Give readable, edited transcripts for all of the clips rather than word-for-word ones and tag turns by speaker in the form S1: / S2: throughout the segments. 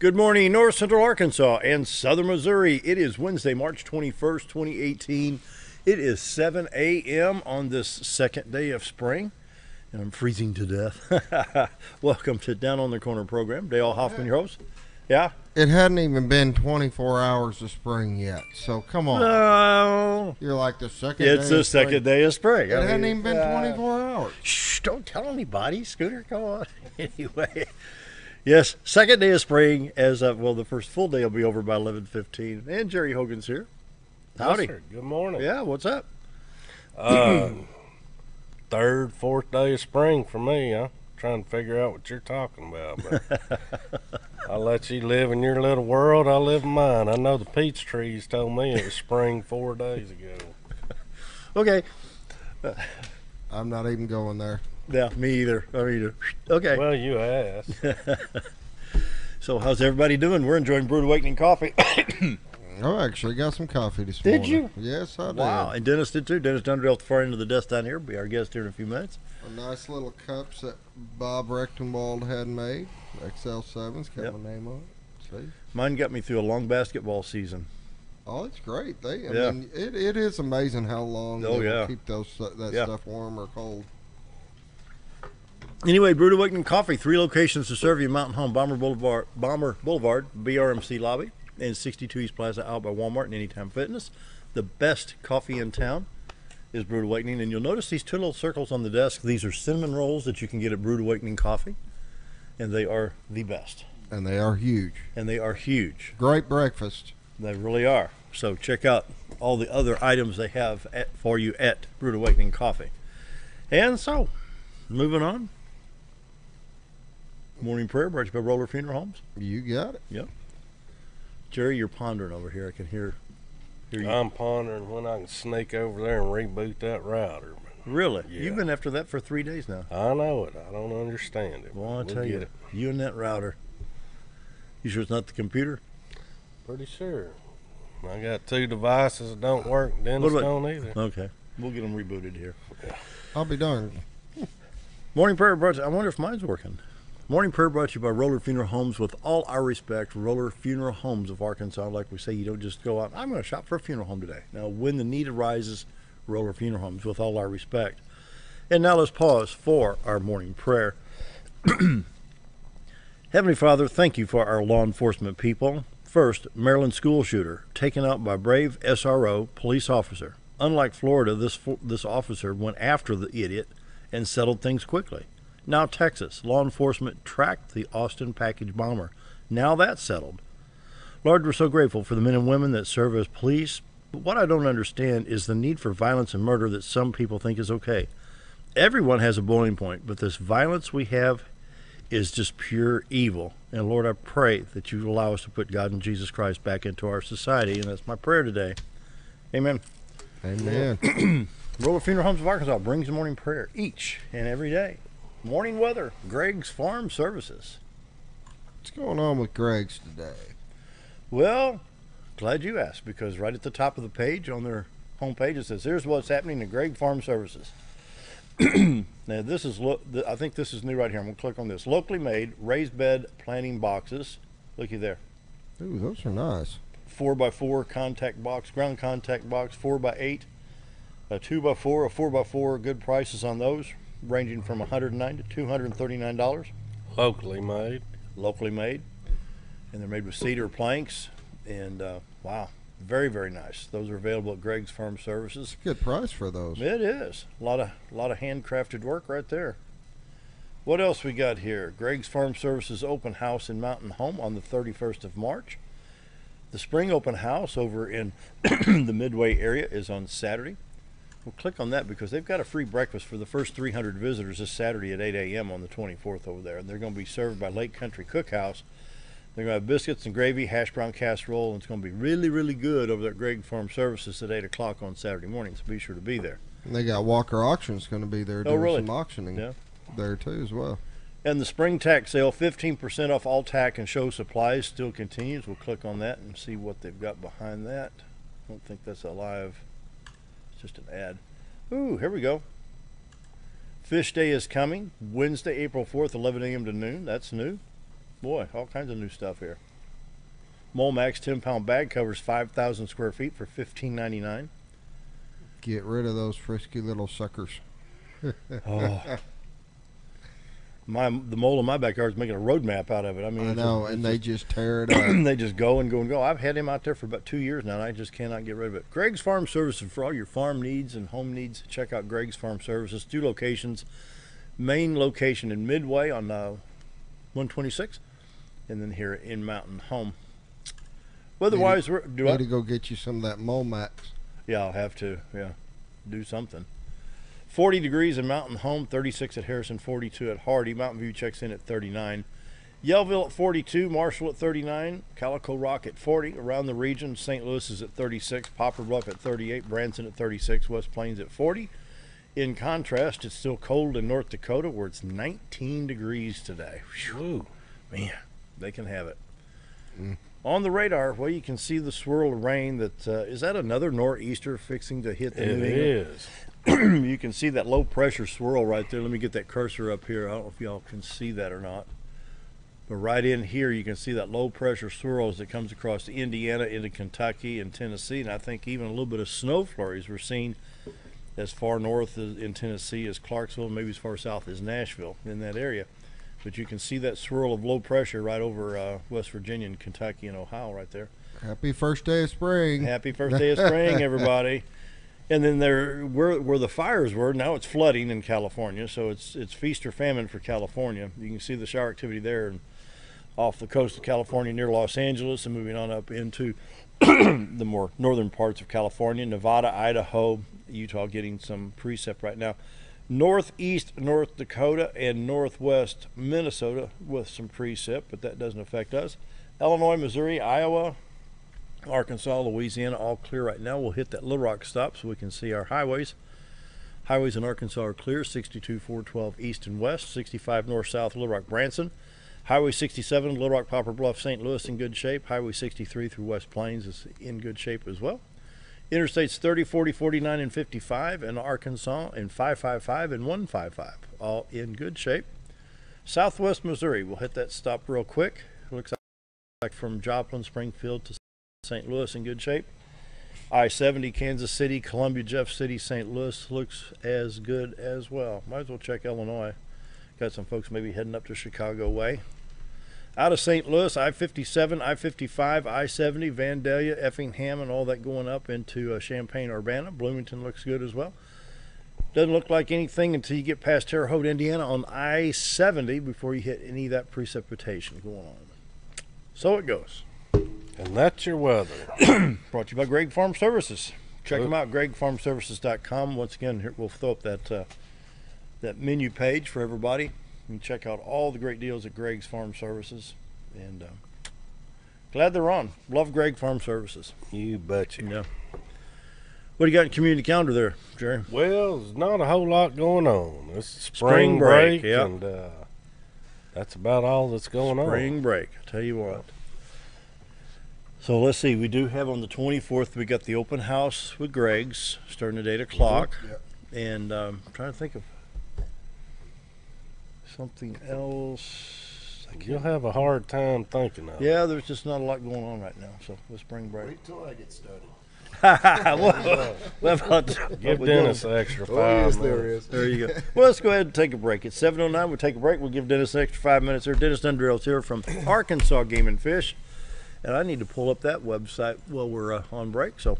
S1: Good morning, North Central Arkansas and Southern Missouri. It is Wednesday, March 21st, 2018. It is 7 a.m. on this second day of spring, and I'm freezing to death. Welcome to Down on the Corner program. Dale Hoffman, your host. Yeah?
S2: It hadn't even been 24 hours of spring yet, so come on.
S1: No.
S2: You're like the second day
S1: It's the second day of spring.
S2: It hadn't even been 24 hours.
S1: Shh, don't tell anybody, Scooter. Go on. Anyway. Yes, second day of spring, as well, the first full day will be over by 11:15. And Jerry Hogan's here. Howdy.
S3: Yes, sir. Good morning.
S1: Yeah, what's up?
S3: Third, fourth day of spring for me. I'm trying to figure out what you're talking about. But I'll let you live in your little world. I'll live in mine. I know the peach trees told me it was spring 4 days ago.
S1: Okay.
S2: I'm not even going there.
S1: Yeah, me either. Okay.
S3: Well, you asked.
S1: So how's everybody doing? We're enjoying Brewed Awakening coffee.
S2: I actually got some coffee this
S1: Did
S2: morning.
S1: you?
S2: Yes, I did.
S1: Wow, and Dennis did too. Dennis Dunderdale at the far end of the desk down here. Be our guest here in a few minutes.
S2: A nice little cups that Bob Rechtenwald had made. XL7's got
S1: Yep.
S2: my name on it. See?
S1: Mine got me through a long basketball season.
S2: Oh, it's great. I
S1: Yeah.
S2: mean, it is amazing how long
S1: Oh,
S2: they
S1: yeah.
S2: will keep that
S1: Yeah.
S2: stuff warm or cold.
S1: Anyway, Brewed Awakening Coffee, 3 locations to serve you: Mountain Home, Bomber Boulevard, BRMC Lobby, and 62 East Plaza out by Walmart and Anytime Fitness. The best coffee in town is Brewed Awakening, and you'll notice these 2 little circles on the desk. These are cinnamon rolls that you can get at Brewed Awakening Coffee, and they are the best.
S2: And they are huge.
S1: And they are huge.
S2: Great breakfast.
S1: They really are. So check out all the other items they have for you at Brewed Awakening Coffee. And so, moving on. Morning prayer brought to you by Roller Funeral Homes.
S2: You got it.
S1: Yep. Jerry, you're pondering over here. I can hear you.
S3: I'm pondering when I can sneak over there and reboot that router.
S1: Really?
S3: Yeah.
S1: You've been after that for 3 days now.
S3: I know it. I don't understand it.
S1: Well, I'll
S3: We'll
S1: tell you,
S3: get it.
S1: you and that router. You sure it's not the computer?
S3: Pretty sure. I got 2 devices that don't work. Dennis
S1: What about-
S3: don't either.
S1: Okay. We'll get them rebooted here.
S2: I'll be darned.
S1: Morning prayer brought to you. I wonder if mine's working. Morning prayer brought to you by Roller Funeral Homes. With all our respect, Roller Funeral Homes of Arkansas. Like we say, you don't just go out, I'm going to shop for a funeral home today. Now, when the need arises, Roller Funeral Homes, with all our respect. And now let's pause for our morning prayer. Heavenly Father, thank you for our law enforcement people. First, Maryland school shooter, taken out by brave SRO police officer. Unlike Florida, this officer went after the idiot and settled things quickly. Now Texas, law enforcement tracked the Austin package bomber. Now that's settled. Lord, we're so grateful for the men and women that serve as police. But what I don't understand is the need for violence and murder that some people think is okay. Everyone has a boiling point, but this violence we have is just pure evil. And Lord, I pray that you allow us to put God and Jesus Christ back into our society. And that's my prayer today. Amen.
S2: Amen.
S1: Roller Funeral Homes of Arkansas brings the morning prayer each and every day. Morning weather, Greg's Farm Services.
S2: What's going on with Greg's today?
S1: Well, glad you asked, because right at the top of the page on their homepage it says, here's what's happening at Greg Farm Services. Now this is, I think this is new right here. I'm going to click on this. Locally made raised bed planting boxes. Looky there.
S2: Ooh, those are nice.
S1: 4x4 contact box, ground contact box, 4x8, a 2x4, a 4x4. Good prices on those, ranging from $109 to $239.
S3: Locally made.
S1: Locally made, and they're made with cedar planks. And wow, very, very nice. Those are available at Greg's Farm Services.
S2: Good price for those.
S1: It is a lot of handcrafted work right there. What else we got here? Greg's Farm Services open house in Mountain Home on the 31st of March. The spring open house over in the Midway area is on Saturday. We'll click on that because they've got a free breakfast for the first 300 visitors this Saturday at 8 a.m. on the 24th over there. And they're going to be served by Lake Country Cookhouse. They're going to have biscuits and gravy, hash brown casserole, and it's going to be really, really good over there at Greg Farm Services at 8 o'clock on Saturday morning. So be sure to be there.
S2: And they got Walker Auctions going to be there doing
S1: really?
S2: some auctioning there too as well.
S1: And the spring tack sale, 15% off all tack and show supplies, still continues. We'll click on that and see what they've got behind that. I don't think that's a live, it's just an ad. Ooh, here we go. Fish Day is coming, Wednesday, April 4th, 11 a.m. to noon. That's new. Boy, all kinds of new stuff here. Molmax 10-pound bag covers 5,000 square feet for $15.99.
S2: Get rid of those frisky little suckers.
S1: Oh. The mole in my backyard is making a road map out of it. I mean,
S2: I know, and they just tear it up.
S1: they just go and go and go. I've had him out there for about 2 years now, and I just cannot get rid of it. Greg's Farm Services, for all your farm needs and home needs, check out Greg's Farm Services. 2 locations. Main location in Midway on 126, and then here in Mountain Home. Weather-wise,
S2: Need to go get you some of that Molmax.
S1: Yeah, I'll have to. Yeah, do something. 40 degrees in Mountain Home, 36 at Harrison, 42 at Hardy. Mountain View checks in at 39. Yellville at 42, Marshall at 39, Calico Rock at 40. Around the region, St. Louis is at 36, Poplar Bluff at 38, Branson at 36, West Plains at 40. In contrast, it's still cold in North Dakota, where it's 19 degrees today. Whew. Man, they can have it. On the radar, well, you can see the swirl of rain. Is that another nor'easter fixing to hit the New England?
S3: It is.
S1: You can see that low pressure swirl right there. Let me get that cursor up here. I don't know if y'all can see that or not. But right in here, you can see that low pressure swirl as it comes across Indiana into Kentucky and Tennessee. And I think even a little bit of snow flurries were seen as far north in Tennessee as Clarksville, maybe as far south as Nashville, in that area. But you can see that swirl of low pressure right over West Virginia and Kentucky and Ohio right there.
S2: Happy first day of spring.
S1: Happy first day of spring, everybody. And then where the fires were, now it's flooding in California, so it's feast or famine for California. You can see the shower activity there and off the coast of California near Los Angeles, and moving on up into the more northern parts of California, Nevada, Idaho, Utah getting some precip right now. Northeast North Dakota and northwest Minnesota with some precip, but that doesn't affect us. Illinois, Missouri, Iowa, Arkansas, Louisiana, all clear right now. We'll hit that Little Rock stop so we can see our highways. Highways in Arkansas are clear, 62, 412 east and west, 65 north-south, Little Rock, Branson. Highway 67, Little Rock, Poplar Bluff, St. Louis in good shape. Highway 63 through West Plains is in good shape as well. Interstates 30, 40, 49, and 55 in Arkansas, and 555 and 155, all in good shape. Southwest Missouri, we'll hit that stop real quick. Looks like from Joplin, Springfield to St. Louis in good shape. I-70, Kansas City, Columbia, Jeff City, St. Louis looks as good as well. Might as well check Illinois. Got some folks maybe heading up to Chicago way. Out of St. Louis, I-57, I-55, I-70, Vandalia, Effingham, and all that going up into Champaign-Urbana. Bloomington looks good as well. Doesn't look like anything until you get past Terre Haute, Indiana on I-70 before you hit any of that precipitation going on. So it goes.
S3: And that's your weather.
S1: Brought to you by Greg Farm Services. Check them out, gregfarmservices.com. Once again, here, we'll throw up that menu page for everybody. You can check out all the great deals at Greg's Farm Services. And glad they're on. Love Greg Farm Services.
S3: You betcha.
S1: Yeah. What do you got in community calendar there, Jerry?
S3: Well, there's not a whole lot going on. It's spring break,
S1: yep.
S3: And that's about all that's going on.
S1: Spring break, I tell you what. So let's see, we do have on the 24th, we got the open house with Greg's starting at 8 o'clock.
S2: Yep.
S1: And I'm trying to think of something else.
S3: You'll have a hard time thinking of it.
S1: Yeah, there's just not a lot going on right now. So with spring break.
S4: Wait till I get started.
S1: What about
S3: Give Dennis an extra 5
S4: yes,
S3: minutes.
S4: there is.
S1: There you go. Well, let's go ahead and take a break. It's 7:09. We'll take a break. We'll give Dennis an extra 5 minutes here. Dennis Dunderdale's here from Arkansas Game and Fish. And I need to pull up that website while we're on break. So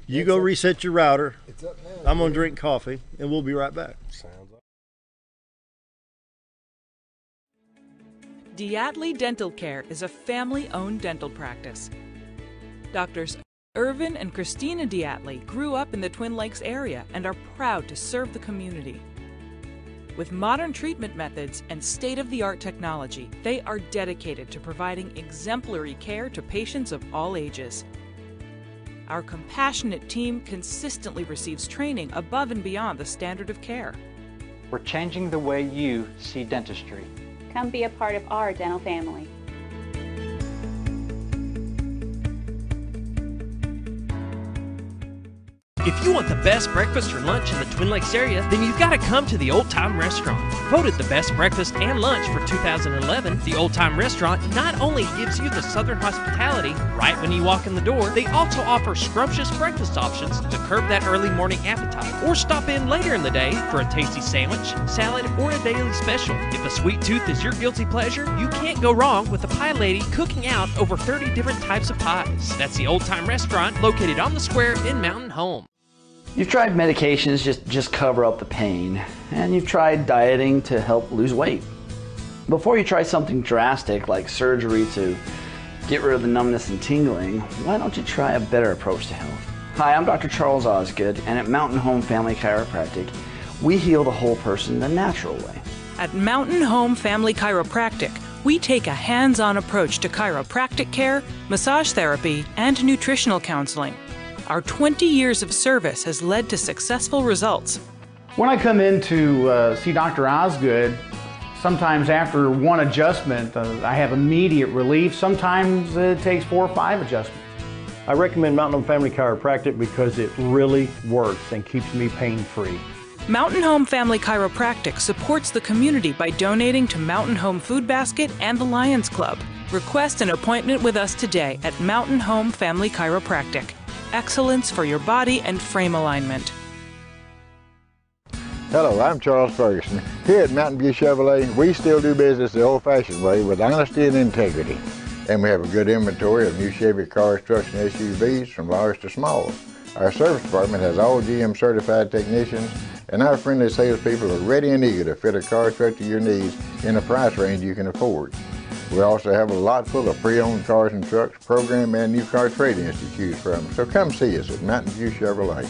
S1: you go reset your router.
S4: It's up now.
S1: I'm going to drink coffee, and we'll be right back.
S3: Sounds like
S5: Diatley Dental Care is a family-owned dental practice. Doctors Irvin and Christina Diatley grew up in the Twin Lakes area and are proud to serve the community. With modern treatment methods and state-of-the-art technology, they are dedicated to providing exemplary care to patients of all ages. Our compassionate team consistently receives training above and beyond the standard of care.
S6: We're changing the way you see dentistry.
S7: Come be a part of our dental family.
S4: If you want the best breakfast or lunch in the Twin Lakes area, then you've got to come to the Old Time Restaurant. Voted the best breakfast and lunch for 2011, the Old Time Restaurant not only gives you the Southern hospitality right when you walk in the door, they also offer scrumptious breakfast options to curb that early morning appetite. Or stop in later in the day for a tasty sandwich, salad, or a daily special. If a sweet tooth is your guilty pleasure, you can't go wrong with the Pie Lady cooking out over 30 different types of pies. That's the Old Time Restaurant located on the square in Mountain Home.
S8: You've tried medications just cover up the pain, and you've tried dieting to help lose weight. Before you try something drastic like surgery to get rid of the numbness and tingling, why don't you try a better approach to health? Hi, I'm Dr. Charles Osgood, and at Mountain Home Family Chiropractic, we heal the whole person the natural way.
S5: At Mountain Home Family Chiropractic, we take a hands-on approach to chiropractic care, massage therapy, and nutritional counseling. Our 20 years of service has led to successful results.
S9: When I come in to see Dr. Osgood, sometimes after one adjustment, I have immediate relief. Sometimes it takes 4 or 5 adjustments.
S1: I recommend Mountain Home Family Chiropractic because it really works and keeps me pain-free.
S5: Mountain Home Family Chiropractic supports the community by donating to Mountain Home Food Basket and the Lions Club. Request an appointment with us today at Mountain Home Family Chiropractic. Excellence for your body and frame alignment.
S10: Hello, I'm Charles Ferguson. Here at Mountain View Chevrolet, we still do business the old-fashioned way with honesty and integrity. And we have a good inventory of new Chevy cars, trucks, and SUVs from large to small. Our service department has all GM certified technicians, and our friendly salespeople are ready and eager to fit a car truck to your needs in a price range you can afford. We also have a lot full of pre-owned cars and trucks, program and new car trade-ins to choose from. So come see us at Mountain View Chevrolet.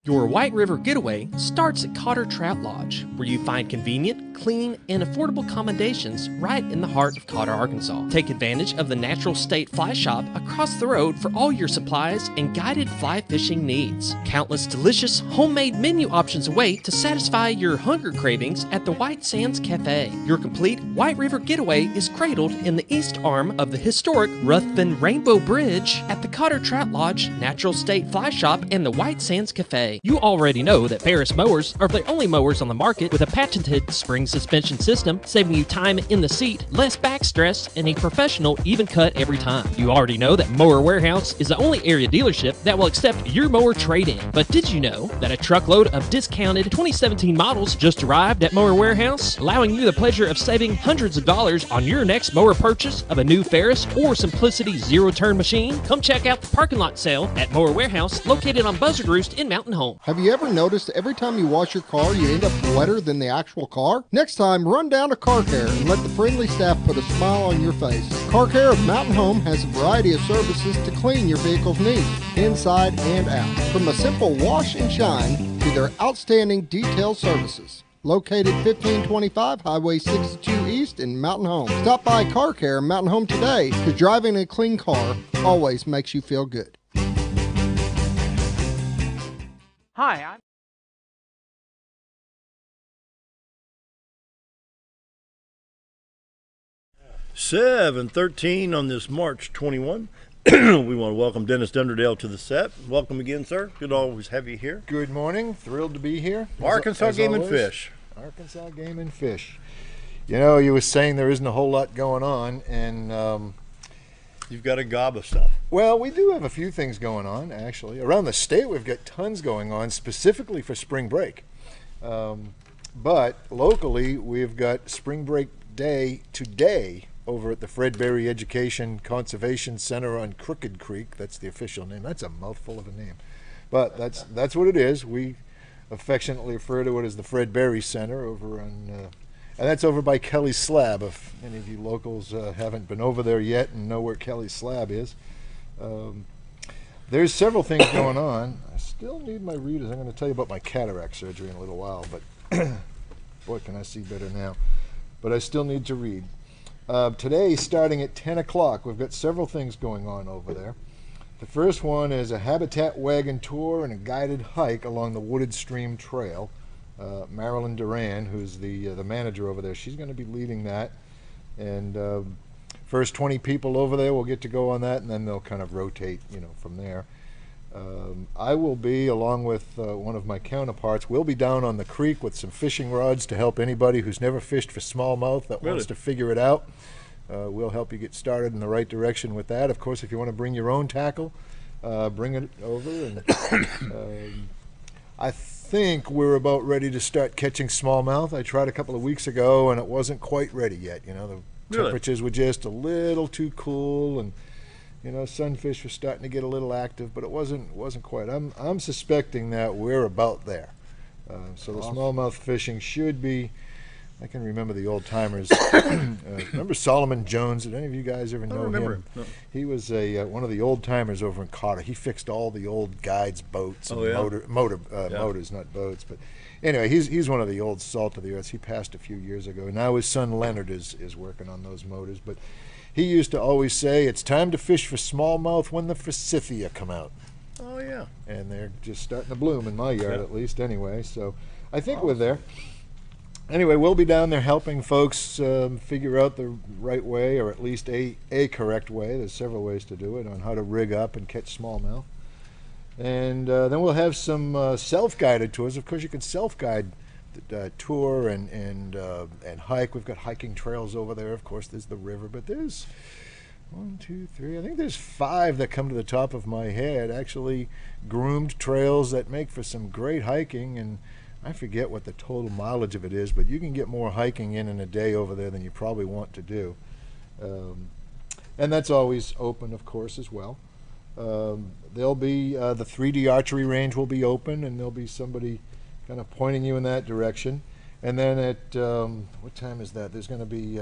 S4: Your White River Getaway starts at Cotter Trout Lodge, where you find convenient, clean, and affordable accommodations right in the heart of Cotter, Arkansas. Take advantage of the Natural State Fly Shop across the road for all your supplies and guided fly fishing needs. Countless delicious homemade menu options await to satisfy your hunger cravings at the White Sands Cafe. Your complete White River Getaway is cradled in the east arm of the historic Ruthven Rainbow Bridge at the Cotter Trout Lodge, Natural State Fly Shop, and the White Sands Cafe. You already know that Ferris mowers are the only mowers on the market with a patented spring suspension system, saving you time in the seat, less back stress, and a professional even cut every time. You already know that Mower Warehouse is the only area dealership that will accept your mower trade-in. But did you know that a truckload of discounted 2017 models just arrived at Mower Warehouse, allowing you the pleasure of saving hundreds of dollars on your next mower purchase of a new Ferris or Simplicity zero-turn machine? Come check out the parking lot sale at Mower Warehouse, located on Buzzard Roost in Mountain Home.
S2: Have you ever noticed every time you wash your car, you end up wetter than the actual car? Next time, run down to Car Care and let the friendly staff put a smile on your face. Car Care of Mountain Home has a variety of services to clean your vehicle's needs, inside and out. From a simple wash and shine to their outstanding detailed services. Located 1525 Highway 62 East in Mountain Home. Stop by Car Care Mountain Home today, because driving a clean car always makes you feel good.
S6: Hi, I'm
S1: 7:13 on this March 21. We want to welcome Dennis Dunderdale to the set. Welcome again, sir. Good to always have you here.
S11: Good morning. Thrilled to be here.
S1: Arkansas Game and Fish.
S11: Arkansas Game and Fish. You know, you were saying there isn't a whole lot going on, and
S1: you've got a gob of stuff.
S11: Well, we do have a few things going on, actually. Around the state, we've got tons going on, specifically for spring break. But locally, we've got Spring Break Day today over at the Fred Berry Education Conservation Center on Crooked Creek. That's the official name. That's a mouthful of a name. But that's what it is. We affectionately refer to it as the Fred Berry Center over on... and that's over by Kelly's Slab, if any of you locals haven't been over there yet and know where Kelly's Slab is. There's several things going on. I still need my readers. I'm going to tell you about my cataract surgery in a little while, but boy, can I see better now. But I still need to read. Today, starting at 10 o'clock, we've got several things going on over there. The first one is a habitat wagon tour and a guided hike along the Wooded Stream Trail. Marilyn Duran, who's the manager over there, she's going to be leading that. And first 20 people over there will get to go on that, and then they'll kind of rotate, from there. I will be, along with one of my counterparts, we'll be down on the creek with some fishing rods to help anybody who's never fished for smallmouth that wants to figure it out. We'll help you get started in the right direction with that. Of course, if you want to bring your own tackle, bring it over. And I think we're about ready to start catching smallmouth. I tried a couple of weeks ago, and it wasn't quite ready yet. You know, the temperatures were just a little too cool, and you know, sunfish were starting to get a little active, but it wasn't quite. I'm suspecting that we're about there. So the smallmouth fishing should be. I can remember the old timers. Remember Solomon Jones? Did any of you guys ever know him?
S1: No.
S11: He was one of the old timers over in Cotter. He fixed all the old guides' boats and motors, not boats. But anyway, he's one of the old salt of the earth. He passed a few years ago. Now his son Leonard is working on those motors. But he used to always say, "It's time to fish for smallmouth when the forsythia come out."
S1: Oh yeah.
S11: And they're just starting to bloom in my yard, at least. Anyway, so I think we're there. Anyway, we'll be down there helping folks figure out the right way, or at least a correct way. There's several ways to do it on how to rig up and catch smallmouth. And then we'll have some self-guided tours. Of course, you can self-guide tour and hike. We've got hiking trails over there. Of course, there's the river, but there's 1, 2, 3. I think there's 5 that come to the top of my head. Actually, groomed trails that make for some great hiking, and I forget what the total mileage of it is, but you can get more hiking in a day over there than you probably want to do. And that's always open, of course, as well. There'll be the 3D archery range will be open, and there'll be somebody kind of pointing you in that direction. And then at, what time is that? There's going to be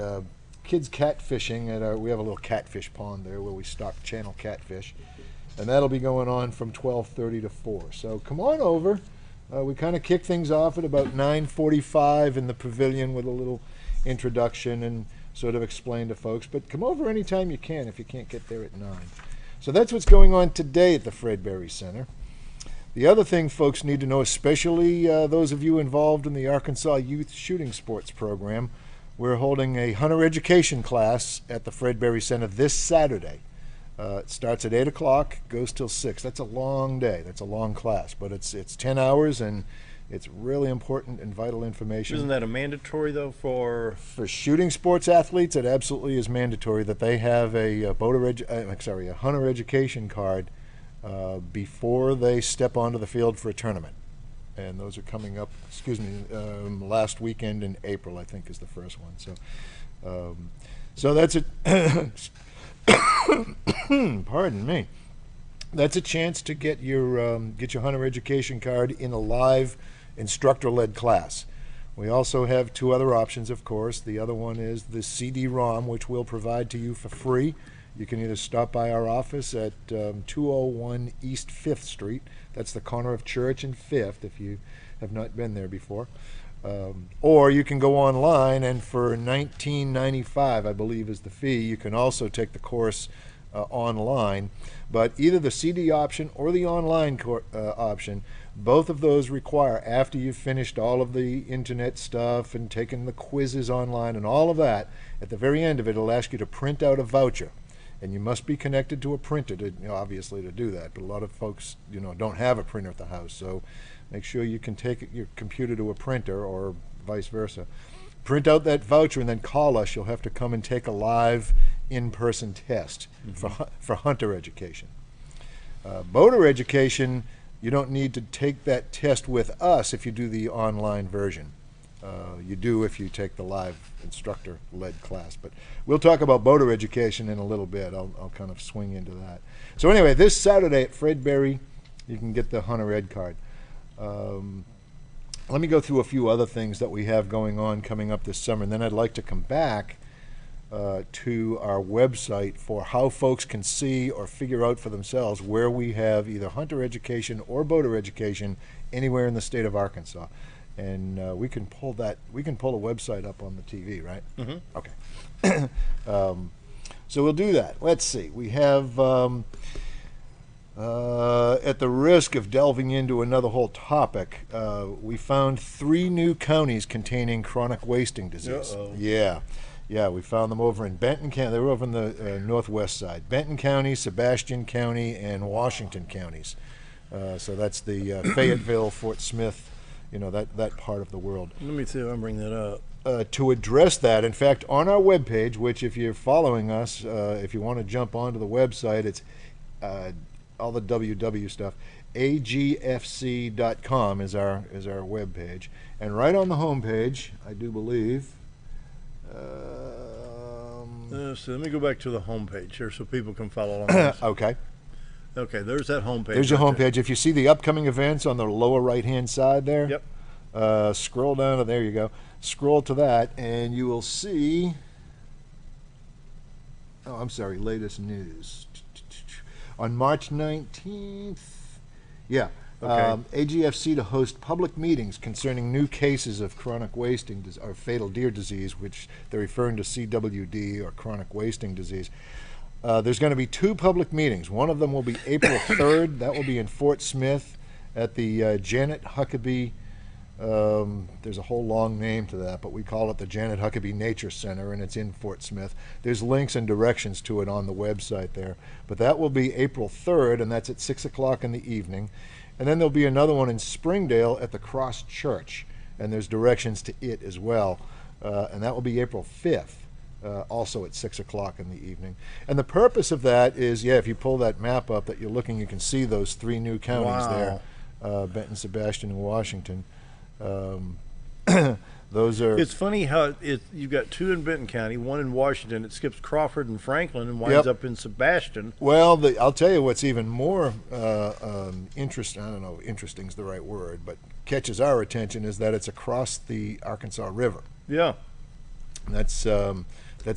S11: kids catfishing at we have a little catfish pond there where we stock channel catfish. And that'll be going on from 12:30 to 4. So come on over. We kind of kick things off at about 9:45 in the pavilion with a little introduction and sort of explain to folks. But come over anytime you can if you can't get there at 9. So that's what's going on today at the Fred Berry Center. The other thing folks need to know, especially those of you involved in the Arkansas Youth Shooting Sports Program, we're holding a hunter education class at the Fred Berry Center this Saturday. It starts at 8 o'clock, goes till 6. That's a long day. That's a long class, but it's 10 hours, and it's really important and vital information.
S1: Isn't that a mandatory, though, for
S11: shooting sports athletes? It absolutely is mandatory that they have a hunter education card before they step onto the field for a tournament. And those are coming up, last weekend in April, I think, is the first one. So that's it. Pardon me. That's a chance to get your hunter education card in a live instructor-led class. We also have 2 other options, of course. The other one is the CD-ROM, which we'll provide to you for free. You can either stop by our office at 201 East 5th Street. That's the corner of Church and 5th, if you have not been there before. Or you can go online, and for $19.95, I believe, is the fee. You can also take the course online. But either the CD option or the online option, both of those require, after you've finished all of the internet stuff and taken the quizzes online and all of that, at the very end of it, it'll ask you to print out a voucher. And you must be connected to a printer, obviously, to do that. But a lot of folks, don't have a printer at the house. So make sure you can take your computer to a printer, or vice versa. Print out that voucher and then call us. You'll have to come and take a live in-person test for hunter education. Boater education, you don't need to take that test with us if you do the online version. You do if you take the live instructor-led class. But we'll talk about boater education in a little bit. I'll kind of swing into that. So anyway, this Saturday at Fred Berry, you can get the hunter ed card. Let me go through a few other things that we have going on coming up this summer, and then I'd like to come back to our website for how folks can see or figure out for themselves where we have either hunter education or boater education anywhere in the state of Arkansas. And we can pull a website up on the TV, right?
S1: Mm-hmm.
S11: Okay. So we'll do that. Let's see. We have, at the risk of delving into another whole topic, we found 3 new counties containing chronic wasting disease.
S1: Uh-oh.
S11: Yeah, we found them over in Benton County. They were over on the northwest side. Benton County, Sebastian County, and Washington counties. So that's the Fayetteville, Fort Smith, that part of the world.
S1: Let me see if I can bring that up.
S11: To address that, in fact, on our webpage, which if you're following us, if you want to jump onto the website, it's all the WW stuff. agfc.com is our webpage, and right on the homepage, I do believe.
S1: So let me go back to the homepage here so people can follow along.
S11: Okay.
S1: Okay, there's that homepage.
S11: There's your homepage. If you see the upcoming events on the lower right-hand side there,
S1: yep.
S11: Scroll down to there. You go. Scroll to that, and you will see. Oh, I'm sorry. Latest news on March 19th. Yeah.
S1: Okay.
S11: AGFC to host public meetings concerning new cases of chronic wasting or fatal deer disease, which they're referring to CWD or chronic wasting disease. There's going to be 2 public meetings. One of them will be April 3rd. That will be in Fort Smith at the Janet Huckabee. There's a whole long name to that, but we call it the Janet Huckabee Nature Center, and it's in Fort Smith. There's links and directions to it on the website there. But that will be April 3rd, and that's at 6 o'clock in the evening. And then there'll be another one in Springdale at the Cross Church, and there's directions to it as well. And that will be April 5th. Also at 6 o'clock in the evening. And the purpose of that is, if you pull that map up that you're looking, you can see those 3 new counties there, Benton, Sebastian, and Washington. Those are.
S1: It's funny how you've got 2 in Benton County, 1 in Washington. It skips Crawford and Franklin and winds up in Sebastian.
S11: Well, I'll tell you what's even more interesting. I don't know, interesting is the right word, but catches our attention is that it's across the Arkansas River.
S1: Yeah,
S11: that's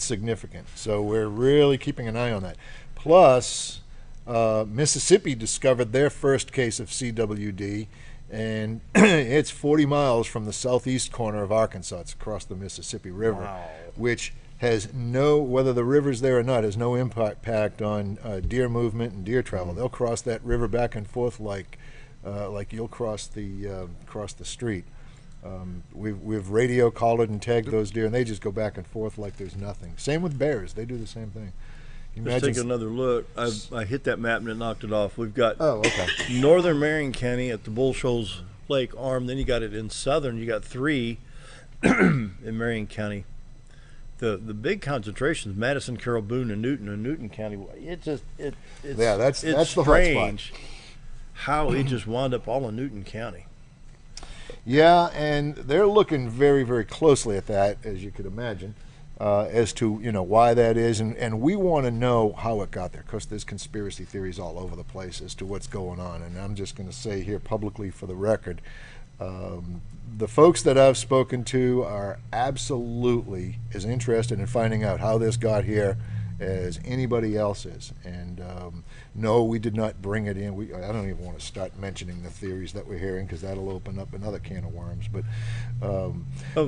S11: significant. So we're really keeping an eye on that. Plus, Mississippi discovered their first case of CWD, and it's 40 miles from the southeast corner of Arkansas. It's across the Mississippi River, which has whether the river's there or not, has no impact on deer movement and deer travel. They'll cross that river back and forth like you'll cross the street. We've radio collared and tagged those deer, and they just go back and forth like there's nothing. Same with bears; they do the same thing.
S1: Let's take another look. I hit that map and it knocked it off. We've got
S11: okay.
S1: northern Marion County at the Bull Shoals Lake arm. Then you got it in southern. You got 3 in Marion County. The big concentrations: Madison, Carroll, Boone, and Newton County. It's that's the strange how it just wound up all in Newton County.
S11: Yeah, and they're looking very, very closely at that, as you could imagine, as to why that is, and we want to know how it got there, because there's conspiracy theories all over the place as to what's going on. And I'm just going to say here publicly for the record, the folks that I've spoken to are absolutely as interested in finding out how this got here as anybody else is. And no, we did not bring it in. I don't even want to start mentioning the theories that we're hearing, because that'll open up another can of worms. But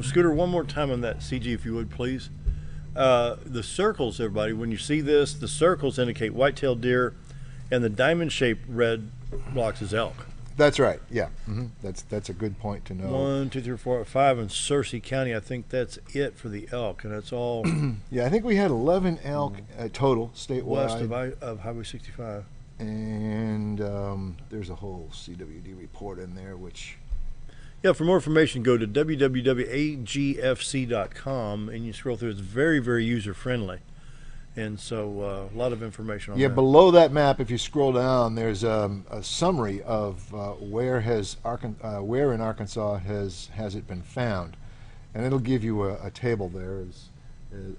S1: Scooter, one more time on that CG, if you would, please. The circles, everybody, when you see this, the circles indicate white-tailed deer, and the diamond-shaped red blocks is elk.
S11: That's right. Yeah, that's a good point to know.
S1: 1, 2, 3, 4, 5 in Searcy County. I think that's it for the elk, and that's all.
S11: Yeah, I think we had 11 elk total statewide
S1: west of Highway 65.
S11: And there's a whole CWD report in there, which.
S1: Yeah, for more information, go to www.agfc.com, and you scroll through. It's very, very user friendly. And so a lot of information on that.
S11: Yeah, below that map, if you scroll down, there's a summary of where in Arkansas has it been found, and it'll give you a table there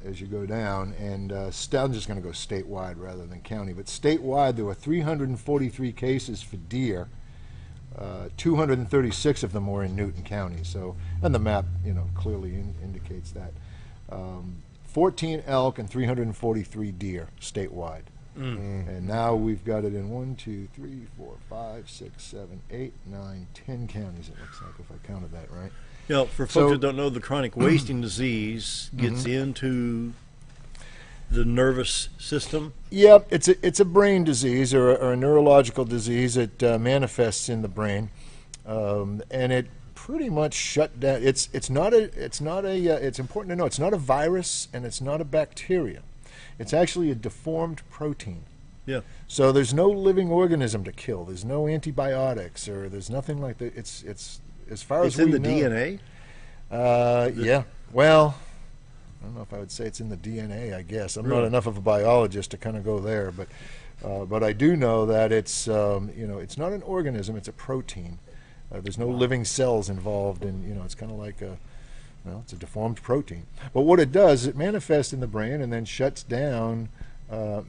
S11: as you go down. And I'm just going to go statewide rather than county, but statewide there were 343 cases for deer. 236 of them were in Newton County. So, and the map, clearly indicates that. 14 elk and 343 deer statewide. And now we've got it in 1, 2, 3, 4, 5, 6, 7, 8, 9, 10 counties, it looks like, if I counted that right.
S1: For folks that don't know, the chronic wasting disease gets into the nervous system.
S11: Yep, it's a brain disease or a neurological disease. It manifests in the brain, and it pretty much shut down. It's important to know it's not a virus and it's not a bacteria. It's actually a deformed protein.
S1: Yeah.
S11: So there's no living organism to kill. There's no antibiotics, or there's nothing like that. It's as far
S1: It's
S11: as we
S1: in the
S11: know.
S1: DNA.
S11: Yeah. Well, I don't know if I would say it's in the DNA. I guess I'm not enough of a biologist to kind of go there, but I do know that it's it's not an organism. It's a protein. There's no living cells involved, and it's kind of like it's a deformed protein. But what it does, it manifests in the brain and then shuts down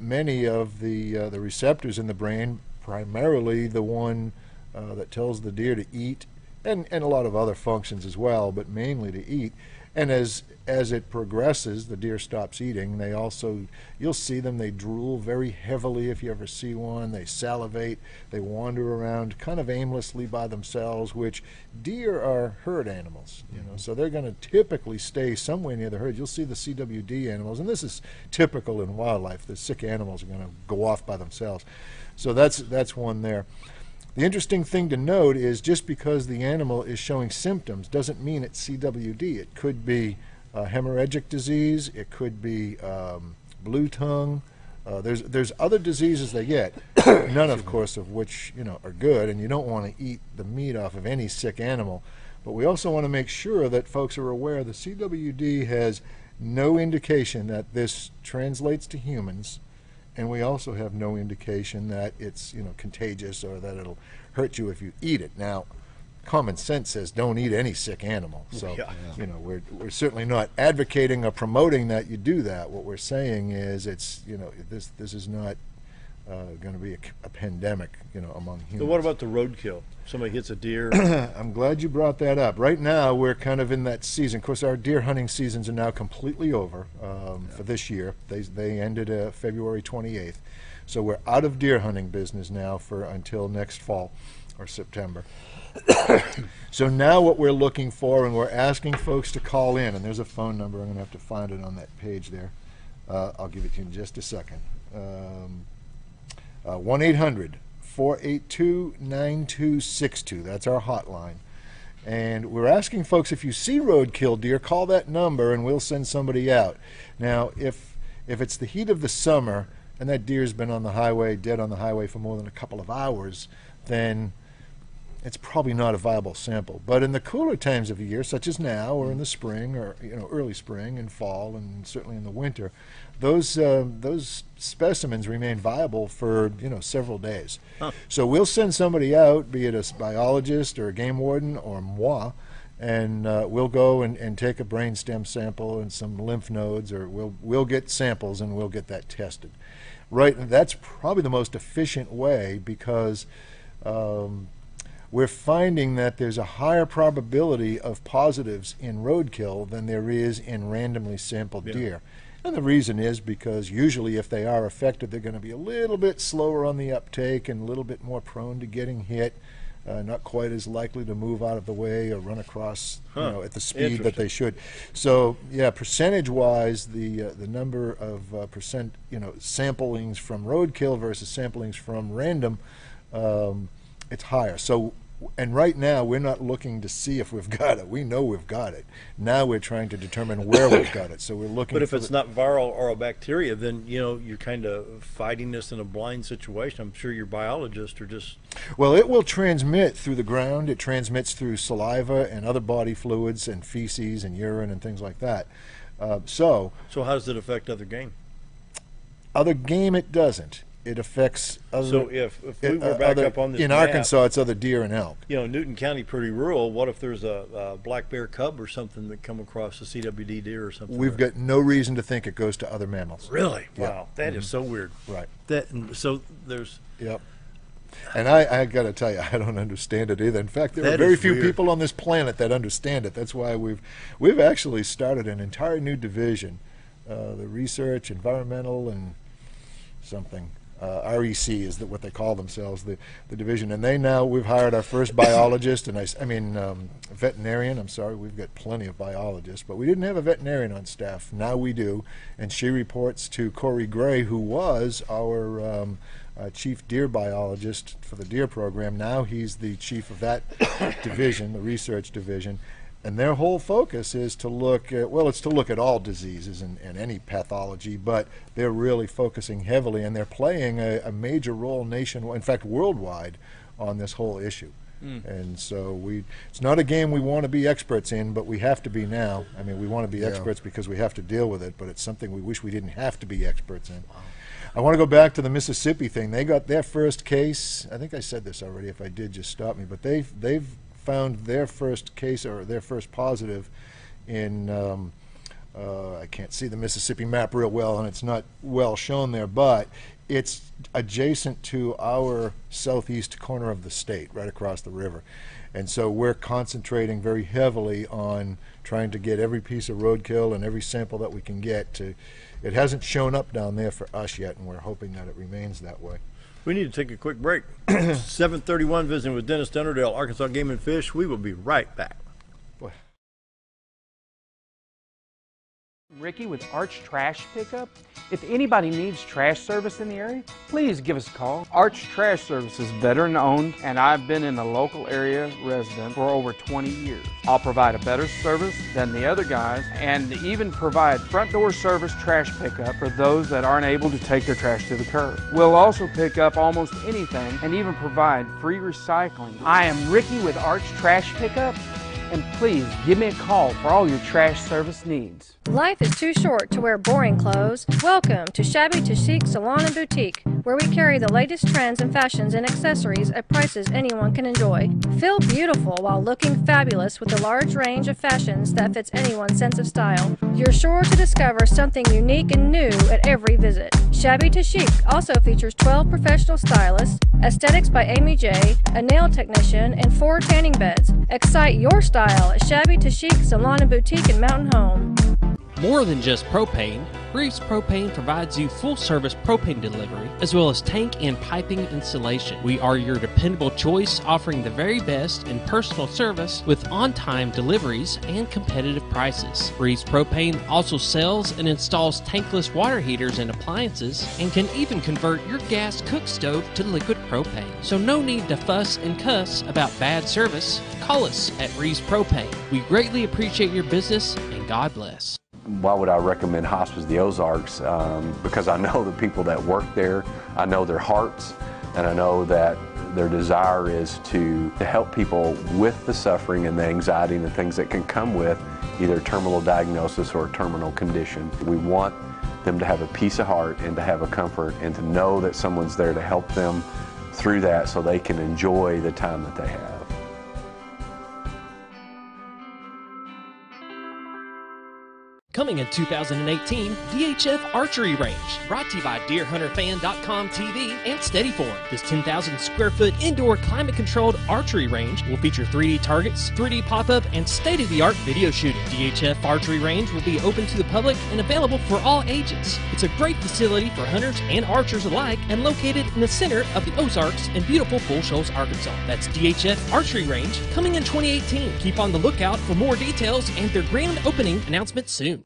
S11: many of the receptors in the brain, primarily the one that tells the deer to eat, and a lot of other functions as well, but mainly to eat. And as it progresses, the deer stops eating. They also, you'll see them, they drool very heavily if you ever see one. They salivate. They wander around kind of aimlessly by themselves, which deer are herd animals, so they're going to typically stay somewhere near the herd. You'll see the CWD animals, and this is typical in wildlife. The sick animals are going to go off by themselves. So that's one there. The interesting thing to note is just because the animal is showing symptoms doesn't mean it's CWD. It could be hemorrhagic disease. It could be blue tongue. There's other diseases they get, none, of course, of which are good, and you don't want to eat the meat off of any sick animal. But we also want to make sure that folks are aware the CWD has no indication that this translates to humans. And we also have no indication that it's contagious or that it'll hurt you if you eat it. Now, common sense says don't eat any sick animal. So we're certainly not advocating or promoting that you do that. What we're saying is it's this is not going to be a pandemic among humans.
S1: So what about the roadkill? Somebody hits a deer.
S11: I'm glad you brought that up. Right now we're kind of in that season. Of course, our deer hunting seasons are now completely over for this year. They ended February 28th, so we're out of deer hunting business now for until next fall or September. So now what we're looking for, and we're asking folks to call in, and there's a phone number. I'm going to have to find it on that page there. I'll give it to you in just a second. 1-800-482-9262. That's our hotline. And we're asking folks, if you see roadkill deer, call that number and we'll send somebody out. Now, if it's the heat of the summer and that deer's been on the highway, dead on the highway for more than a couple of hours, then it's probably not a viable sample. But in the cooler times of the year, such as now or in the spring or early spring and fall and certainly in the winter, those specimens remain viable for several days. So we'll send somebody out, be it a biologist or a game warden or moi, and we'll go and take a brainstem sample and some lymph nodes, or we'll get samples and we'll get that tested. Right, and that's probably the most efficient way because we're finding that there's a higher probability of positives in roadkill than there is in randomly sampled deer. And the reason is because usually if they are affected, they're going to be a little bit slower on the uptake and a little bit more prone to getting hit, not quite as likely to move out of the way or run across at the speed that they should. So yeah, percentage-wise, the number of percent samplings from roadkill versus samplings from random, it's higher. So, and right now we're not looking to see if we've got it. We know we've got it. Now we're trying to determine where we've got it. So we're looking.
S1: But if it's not viral or a bacteria, then you're kind of fighting this in a blind situation. I'm sure your biologists are just.
S11: Well, it will transmit through the ground. It transmits through saliva and other body fluids and feces and urine and things like that. So
S1: how does it affect other game?
S11: Other game, it doesn't. It affects other.
S1: So if we were back up on this
S11: in
S1: map,
S11: Arkansas, it's other deer and elk.
S1: Newton County pretty rural. What if there's a black bear cub or something that come across a CWD deer or something?
S11: We've got no reason to think it goes to other mammals.
S1: Really?
S11: Yep.
S1: Wow, that is so weird.
S11: Right.
S1: So there's.
S11: Yep. And I got to tell you, I don't understand it either. In fact, there are very few people on this planet that understand it. That's why we've actually started an entire new division, the research, environmental, and something. REC is what they call themselves, the division. And we've hired our first biologist, and veterinarian. I'm sorry, we've got plenty of biologists, but we didn't have a veterinarian on staff. Now we do, and she reports to Corey Gray, who was our chief deer biologist for the deer program. Now he's the chief of that division, the research division. And their whole focus is to look at, well, it's to look at all diseases and any pathology, but they're really focusing heavily, and they're playing a major role nationwide, in fact worldwide, on this whole issue. And so it's not a game we want to be experts in, but we have to be now. I mean, we want to be experts because we have to deal with it, but it's something we wish we didn't have to be experts in. Wow. I want to go back to the Mississippi thing. They got their first case. I think I said this already. If I did, just stop me. But they've found their first case, or their first positive, in I can't see the Mississippi map real well, and it's not well shown there, but it's adjacent to our southeast corner of the state, right across the river. And so we're concentrating very heavily on trying to get every piece of roadkill and every sample that we can get to. It hasn't shown up down there for us yet, and we're hoping that it remains that way.
S1: We need to take a quick break. 7:31, visiting with Denis, Dunderdale, Arkansas Game and Fish. We will be right back.
S12: Ricky with Arch Trash Pickup. If anybody needs trash service in the area, please give us a call. Arch Trash Service is veteran owned, and I've been in the local area resident for over 20 years. I'll provide a better service than the other guys, and even provide front door service trash pickup for those that aren't able to take their trash to the curb. We'll also pick up almost anything and even provide free recycling. I am Ricky with Arch Trash Pickup, and please give me a call for all your trash service needs.
S13: Life is too short to wear boring clothes. Welcome to Shabby to Chic Salon and Boutique, where we carry the latest trends and fashions and accessories at prices anyone can enjoy. Feel beautiful while looking fabulous with a large range of fashions that fits anyone's sense of style. You're sure to discover something unique and new at every visit. Shabby to Chic also features 12 professional stylists, aesthetics by Amy J, a nail technician, and 4 tanning beds. Excite your style at Shabby to Chic Salon and Boutique in Mountain Home.
S4: More than just propane, Reeves Propane provides you full-service propane delivery, as well as tank and piping installation. We are your dependable choice, offering the very best in personal service with on-time deliveries and competitive prices. Reeves Propane also sells and installs tankless water heaters and appliances, and can even convert your gas cook stove to liquid propane. So no need to fuss and cuss about bad service. Call us at Reeves Propane. We greatly appreciate your business, and God bless.
S14: Why would I recommend Hospice the Ozarks? Because I know the people that work there, I know their hearts, and I know that their desire is to help people with the suffering and the anxiety and the things that can come with either terminal diagnosis or a terminal condition. We want them to have a peace of heart and to have a comfort and to know that someone's there to help them through that so they can enjoy the time that they have.
S4: Coming in 2018, DHF Archery Range, brought to you by DeerHunterFan.com TV and Steadyform. This 10,000 square foot indoor climate-controlled archery range will feature 3D targets, 3D pop-up, and state-of-the-art video shooting. DHF Archery Range will be open to the public and available for all ages. It's a great facility for hunters and archers alike, and located in the center of the Ozarks in beautiful Bull Shoals, Arkansas. That's DHF Archery Range, coming in 2018. Keep on the lookout for more details and their grand opening announcement soon.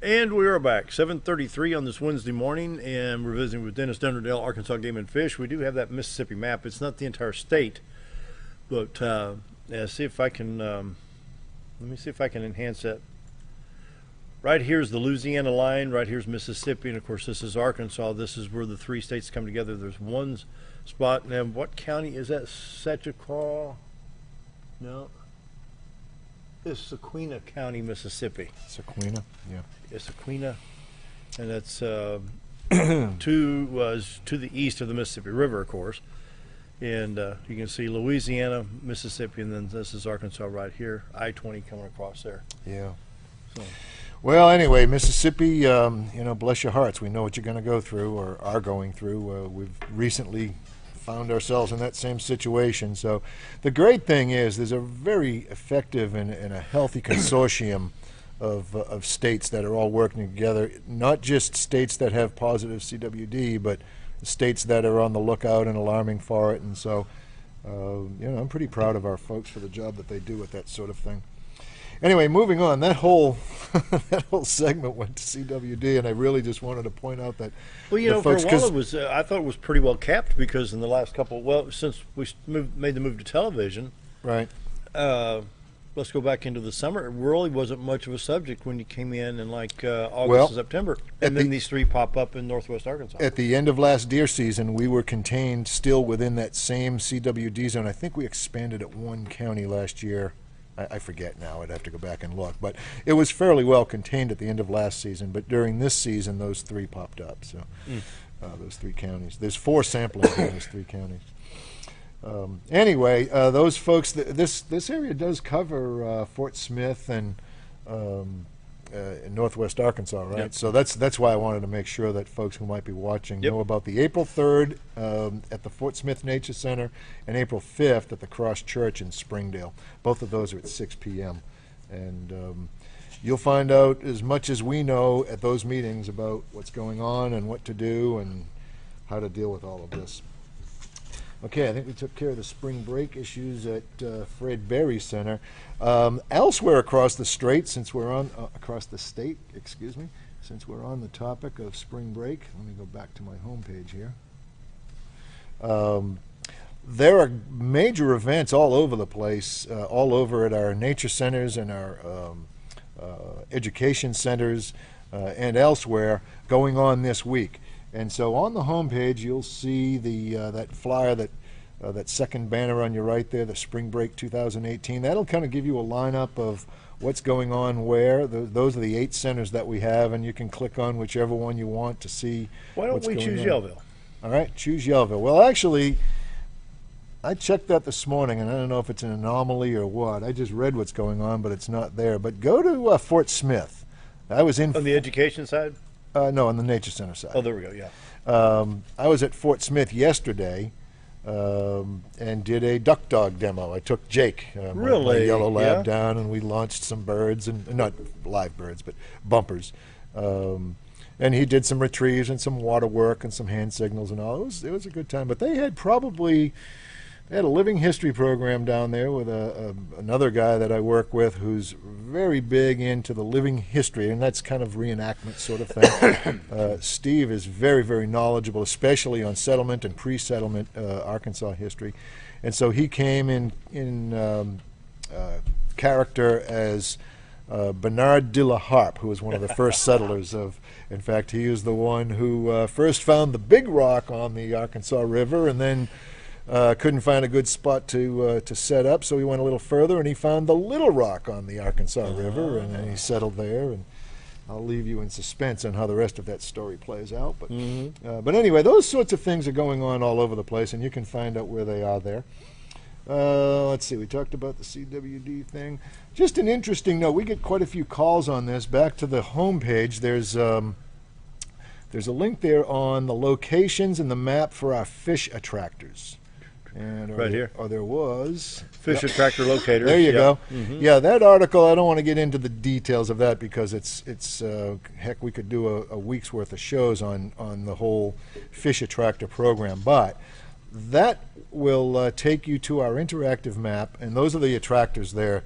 S1: And we are back, 7:33 on this Wednesday morning, and we're visiting with Denis, Dunderdale, Arkansas Game and Fish. We do have that Mississippi map. It's not the entire state, but see if I can. Let me see if I can enhance that. Right here's the Louisiana line. Right here's Mississippi, and of course this is Arkansas. This is where the 3 states come together. There's one spot. Now, what county is that? Setchacraw? No. It's Sequina County, Mississippi.
S11: Sequina, yeah.
S1: It's Sequina, and that's to the east of the Mississippi River, of course. And you can see Louisiana, Mississippi, and then this is Arkansas right here. I-20 coming across there.
S11: Yeah.
S1: So.
S11: Well, anyway, Mississippi, you know, bless your hearts. We know what you're going to go through or are going through. We've recently found ourselves in that same situation. So the great thing is there's a very effective and a healthy consortium of states that are all working together, not just states that have positive CWD, but states that are on the lookout and alarming for it. And so, you know, I'm pretty proud of our folks for the job that they do with that sort of thing. Anyway, moving on. That whole that whole segment went to CWD, and I really just wanted to point out that.
S1: Well, you know, for a while it was. I thought it was pretty well kept because in the last couple, since we made the move to television,
S11: right.
S1: Let's go back into the summer. It really wasn't much of a subject when you came in like August and September, and then these three pop up in Northwest Arkansas.
S11: At the end of last deer season, we were contained still within that same CWD zone. I think we expanded at one county last year. I forget now. I'd have to go back and look. But it was fairly well contained at the end of last season. But during this season, those three popped up. So those three counties. There's 4 samplings in those 3 counties. Anyway, those folks, this area does cover Fort Smith and in Northwest Arkansas, right? Yep. So that's why I wanted to make sure that folks who might be watching know about the April 3rd at the Fort Smith Nature Center and April 5th at the Cross Church in Springdale. Both of those are at 6 p.m. And you'll find out as much as we know at those meetings about what's going on and what to do and how to deal with all of this. Okay, I think we took care of the spring break issues at Fred Berry Center. Elsewhere across the state, since we're on since we're on the topic of spring break, let me go back to my homepage here. There are major events all over the place, all over at our nature centers and our education centers and elsewhere going on this week. And so on the homepage, you'll see that flyer, that second banner on your right there, the Spring Break 2018. That'll kind of give you a lineup of what's going on where. Those are the 8 centers that we have, and you can click on whichever one you want to see what's going on. Why don't we choose Yellville? All right, choose Yellville. Well, actually, I checked that this morning, and I don't know if it's an anomaly or what. I just read what's going on, but it's not there. But go to Fort Smith. I was in...
S1: On the education side?
S11: No, on the Nature Center side.
S1: Oh, there we go, yeah.
S11: I was at Fort Smith yesterday and did a duck dog demo. I took Jake, my yellow lab, down, and we launched some birds, and not live birds, but bumpers. And he did some retrieves and some water work and some hand signals and all. It was a good time. But they had They had a living history program down there with another guy that I work with who's very big into the living history, and that's kind of reenactment sort of thing. Steve is very, very knowledgeable, especially on settlement and pre-settlement Arkansas history. And so he came in character as Bernard de la Harpe, who was one of the first settlers of, in fact, he was the one who first found the big rock on the Arkansas River, and then couldn't find a good spot to set up, so he went a little further and he found the little rock on the Arkansas River, and then he settled there. And I'll leave you in suspense on how the rest of that story plays out. But but anyway, those sorts of things are going on all over the place, and you can find out where they are there. Let's see, we talked about the CWD thing. Just an interesting note, we get quite a few calls on this. Back to the homepage, there's a link there on the locations and the map for our fish attractors. And
S1: right here.
S11: Or there was.
S1: Fish attractor locator.
S11: There you go. Yeah, that article, I don't want to get into the details of that because it's heck, we could do a week's worth of shows on the whole fish attractor program. But that will take you to our interactive map, and those are the attractors there.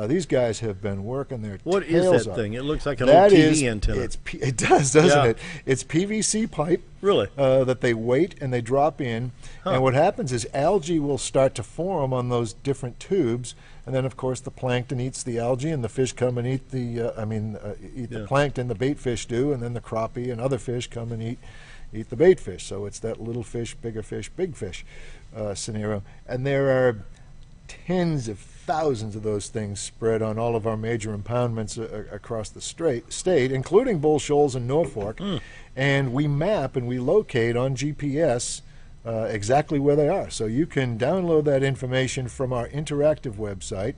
S11: These guys have been working their
S1: What
S11: tails
S1: is that
S11: off.
S1: thing? It looks like a little TV antenna.
S11: It does, doesn't it? It's PVC pipe.
S1: Really?
S11: That they weight and they drop in. And what happens is algae will start to form on those different tubes. And then, of course, the plankton eats the algae, and the fish come and eat the plankton, the bait fish do, and then the crappie and other fish come and eat the bait fish. So it's that little fish, big fish scenario. And there are tens of thousands of those things spread on all of our major impoundments across the state, including Bull Shoals and Norfolk. And we map and we locate on GPS exactly where they are. So you can download that information from our interactive website.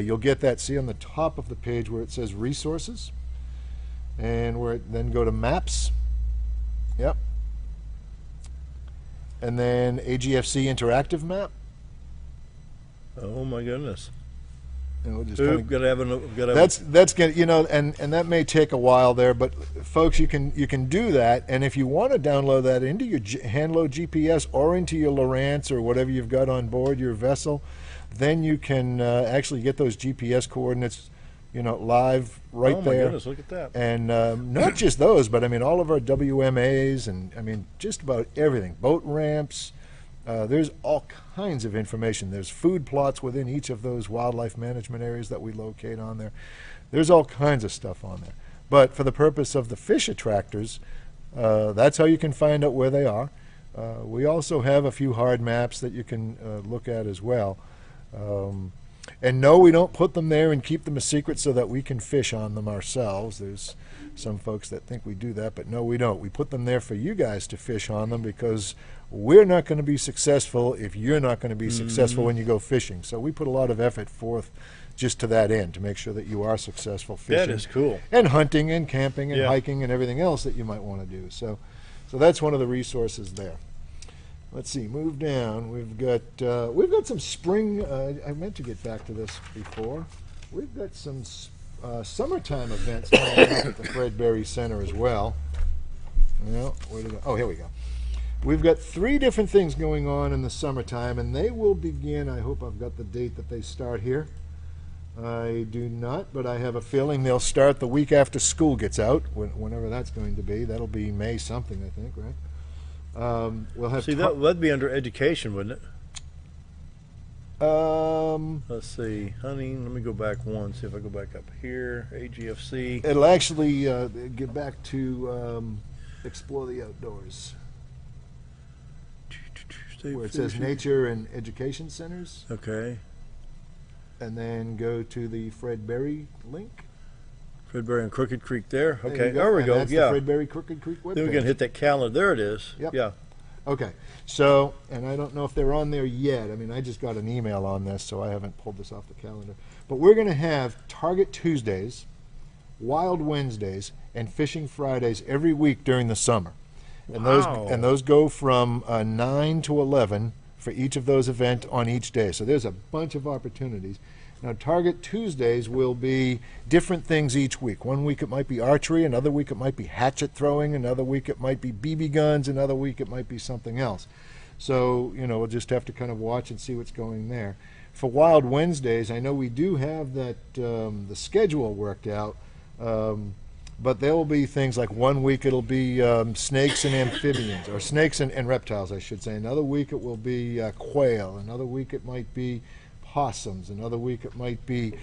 S11: You'll get that, see on the top of the page where it says resources, and then go to maps. Yep. And then AGFC interactive map.
S1: Oh my goodness!
S11: And we'll just
S1: that's
S11: gonna, and that may take a while there, but folks, you can do that. And if you want to download that into your hand-load GPS or into your Lowrance or whatever you've got on board your vessel, then you can actually get those GPS coordinates live right there.
S1: Oh my goodness, look at that.
S11: And not just those, but I mean all of our WMAs, and I mean just about everything. Boat ramps. There's all kinds of information. There's food plots within each of those wildlife management areas that we locate on there. There's all kinds of stuff on there. But for the purpose of the fish attractors, that's how you can find out where they are. We also have a few hard maps that you can look at as well. And no, we don't put them there and keep them a secret so that we can fish on them ourselves. There's some folks that think we do that, but no, we don't. We put them there for you guys to fish on them because we're not going to be successful if you're not going to be successful when you go fishing. So we put a lot of effort forth just to that end, to make sure that you are successful fishing.
S1: That is cool.
S11: And hunting and camping and hiking and everything else that you might want to do. So that's one of the resources there. Let's see, move down. We've got some spring. I meant to get back to this before. We've got some summertime events coming up at the Fred Berry Center as well. Well, where did oh, here we go. We've got 3 different things going on in the summertime, and they will begin. I hope I've got the date that they start here. I do not, but I have a feeling they'll start the week after school gets out, whenever that's going to be. That'll be May something, I think, right? We'll have
S1: that'd be under education, wouldn't it? Let's see, hunting. Let me go back one. See if I go back up here. AGFC.
S11: It'll actually get back to explore the outdoors, where it says nature and education centers.
S1: Okay.
S11: And then go to the Fred Berry link.
S1: Fred Berry and Crooked Creek there. Okay,
S11: there
S1: we go.
S11: That's the Fred Berry Crooked Creek webpage.
S1: Then we can hit that calendar. There it is.
S11: Yep.
S1: Yeah.
S11: Okay. So, and I don't know if they're on there yet. I mean, I just got an email on this, so I haven't pulled this off the calendar. But we're going to have Target Tuesdays, Wild Wednesdays, and Fishing Fridays every week during the summer. And those go from 9 to 11 for each of those events on each day. So there's a bunch of opportunities. Now, Target Tuesdays will be different things each week. One week it might be archery, another week it might be hatchet throwing, another week it might be BB guns, another week it might be something else. So, we'll just have to kind of watch and see what's going there. For Wild Wednesdays, I know we do have that the schedule worked out, but there will be things like one week it'll be snakes and amphibians, or snakes and reptiles, I should say. Another week it will be quail. Another week it might be possums. Another week it might be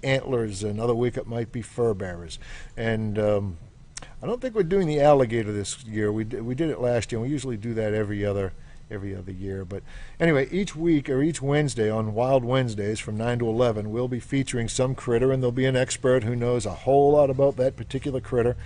S11: antlers. Another week it might be fur bearers. And I don't think we're doing the alligator this year. We did it last year. We usually do that every other year. But anyway, each week or each Wednesday on Wild Wednesdays from 9 to 11, we'll be featuring some critter, and there'll be an expert who knows a whole lot about that particular critter,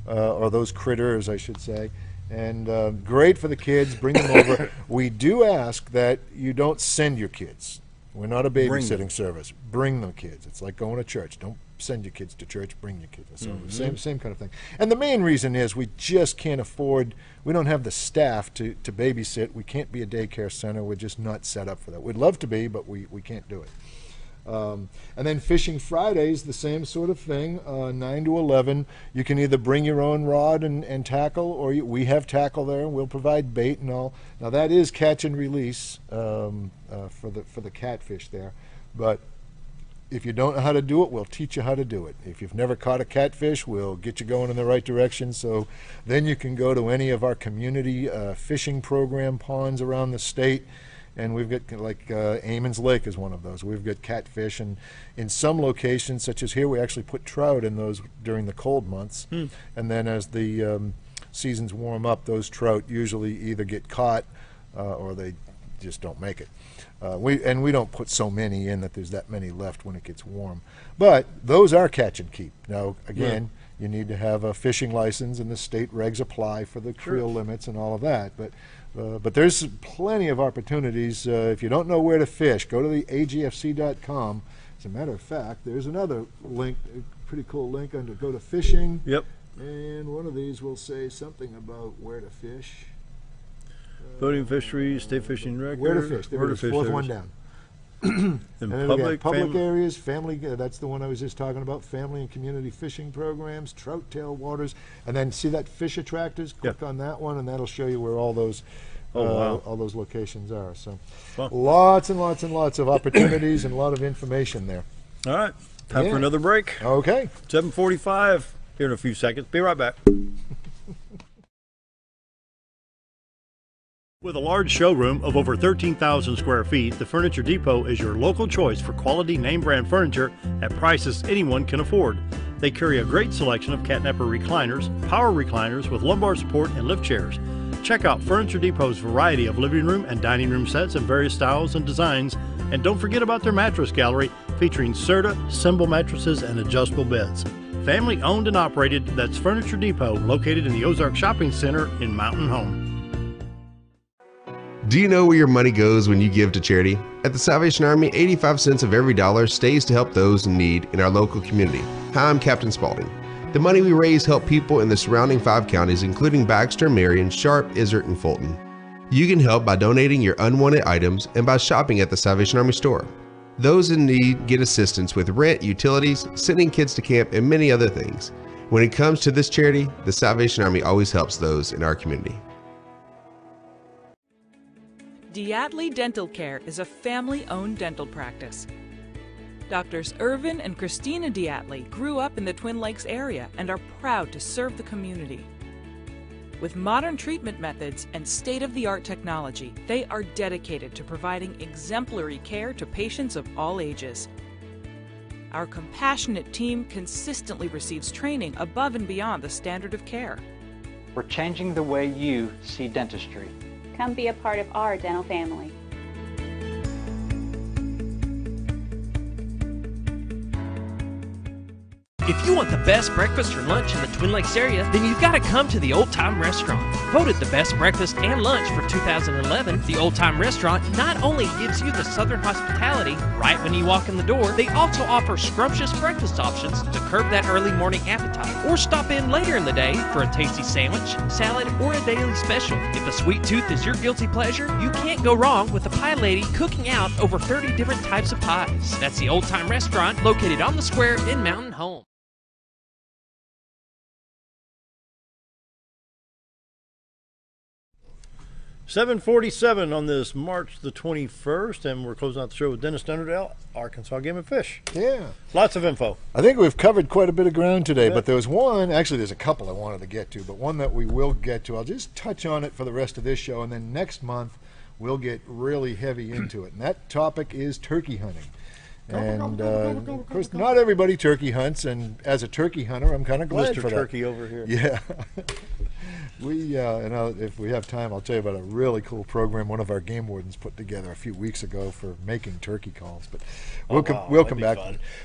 S11: or those critters, I should say. And great for the kids. Bring them over. We do ask that you don't send your kids. We're not a babysitting service. Bring them kids. It's like going to church. Don't send your kids to church. Bring your kids. So same kind of thing. And the main reason is we just can't afford. We don't have the staff to babysit. We can't be a daycare center. We're just not set up for that. We'd love to be, but we can't do it. And then Fishing Fridays, the same sort of thing, 9 to 11. You can either bring your own rod and tackle, or we have tackle there, and we'll provide bait and all. Now that is catch and release for the catfish there. But if you don't know how to do it, we'll teach you how to do it. If you've never caught a catfish, we'll get you going in the right direction. So then you can go to any of our community fishing program ponds around the state. And we've got, like, Amon's Lake is one of those. We've got catfish, and in some locations, such as here, we actually put trout in those during the cold months. And then as the seasons warm up, those trout usually either get caught or they just don't make it. We don't put so many in that there's that many left when it gets warm. But those are catch and keep. Now, again, you need to have a fishing license, and the state regs apply for the creel limits and all of that. But there's plenty of opportunities. If you don't know where to fish, go to the agfc.com. As a matter of fact, there's another link, a pretty cool link under go to fishing.
S1: Yep.
S11: And one of these will say something about where to fish.
S1: Boating, fisheries, state fishing record.
S11: Where to fish. There it is, fourth one down.
S1: And
S11: public areas, family, that's the one I was just talking about, family and community fishing programs, trout tailwaters, and then see that fish attractors, click on that one, and that'll show you where all those all those locations are. So lots and lots and lots of opportunities and a lot of information there.
S1: All right. Time for another break.
S11: Okay.
S1: 7:45 here in a few seconds. Be right back. With a large showroom of over 13,000 square feet, the Furniture Depot is your local choice for quality name brand furniture at prices anyone can afford. They carry a great selection of catnapper recliners, power recliners with lumbar support, and lift chairs. Check out Furniture Depot's variety of living room and dining room sets in various styles and designs. And don't forget about their mattress gallery featuring Serta, Symbol mattresses, and adjustable beds. Family owned and operated, that's Furniture Depot, located in the Ozark Shopping Center in Mountain Home.
S15: Do you know where your money goes when you give to charity? At the Salvation Army, 85 cents of every dollar stays to help those in need in our local community. Hi, I'm Captain Spaulding. The money we raise help people in the surrounding 5 counties, including Baxter, Marion, Sharp, Izzard, and Fulton. You can help by donating your unwanted items and by shopping at the Salvation Army store. Those in need get assistance with rent, utilities, sending kids to camp, and many other things. When it comes to this charity, the Salvation Army always helps those in our community.
S5: Diatley Dental Care is a family-owned dental practice. Doctors Irvin and Christina Diatley grew up in the Twin Lakes area and are proud to serve the community. With modern treatment methods and state-of-the-art technology, they are dedicated to providing exemplary care to patients of all ages. Our compassionate team consistently receives training above and beyond the standard of care.
S6: We're changing the way you see dentistry.
S7: Come be a part of our dental family.
S4: If you want the best breakfast or lunch in the Twin Lakes area, then you've got to come to the Old Time Restaurant. Voted the best breakfast and lunch for 2011, the Old Time Restaurant not only gives you the Southern hospitality right when you walk in the door, they also offer scrumptious breakfast options to curb that early morning appetite. Or stop in later in the day for a tasty sandwich, salad, or a daily special. If a sweet tooth is your guilty pleasure, you can't go wrong with the Pie Lady cooking out over 30 different types of pies. That's the Old Time Restaurant located on the square in Mountain Home.
S1: 7:47 on this March the 21st, and we're closing out the show with Denis Dunderdale, Arkansas Game and Fish.
S11: Yeah.
S1: Lots of info.
S11: I think we've covered quite a bit of ground today, but there was one, actually there's a couple I wanted to get to, but one that we will get to. I'll just touch on it for the rest of this show, and then next month we'll get really heavy into it. And that topic is turkey hunting. And of course, not everybody turkey hunts, and as a turkey hunter, I'm kind of glad
S1: Mr.
S11: for that.
S1: Turkey over here.
S11: Yeah. If we have time, I'll tell you about a really cool program one of our game wardens put together a few weeks ago for making turkey calls. But we'll come back.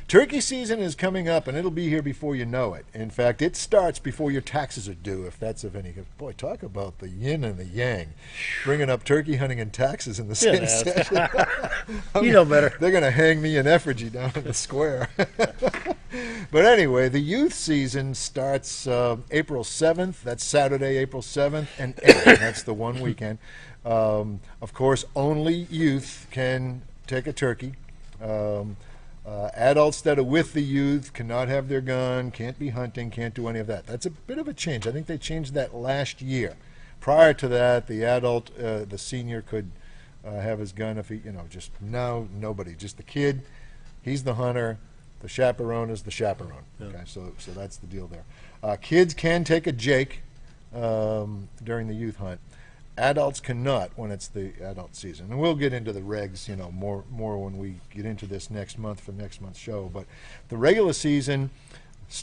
S11: Turkey season is coming up, and it'll be here before you know it. In fact, it starts before your taxes are due, if that's of any good. Boy, talk about the yin and the yang, bringing up turkey hunting and taxes in the same session.
S1: You know better.
S11: They're going to hang me in effigy down in the square. But anyway, the youth season starts April 7th. That's Saturday, April 7th and 8th. That's the one weekend. Of course, only youth can take a turkey. Adults that are with the youth cannot have their gun, can't be hunting, can't do any of that. That's a bit of a change. I think they changed that last year. Prior to that, the adult, the senior could have his gun if he, just now nobody, just the kid. He's the hunter. The chaperone is the chaperone. Yeah. Okay, so that's the deal there. Kids can take a Jake during the youth hunt. Adults cannot when it's the adult season. And we'll get into the regs, more when we get into this next month for next month's show. But the regular season,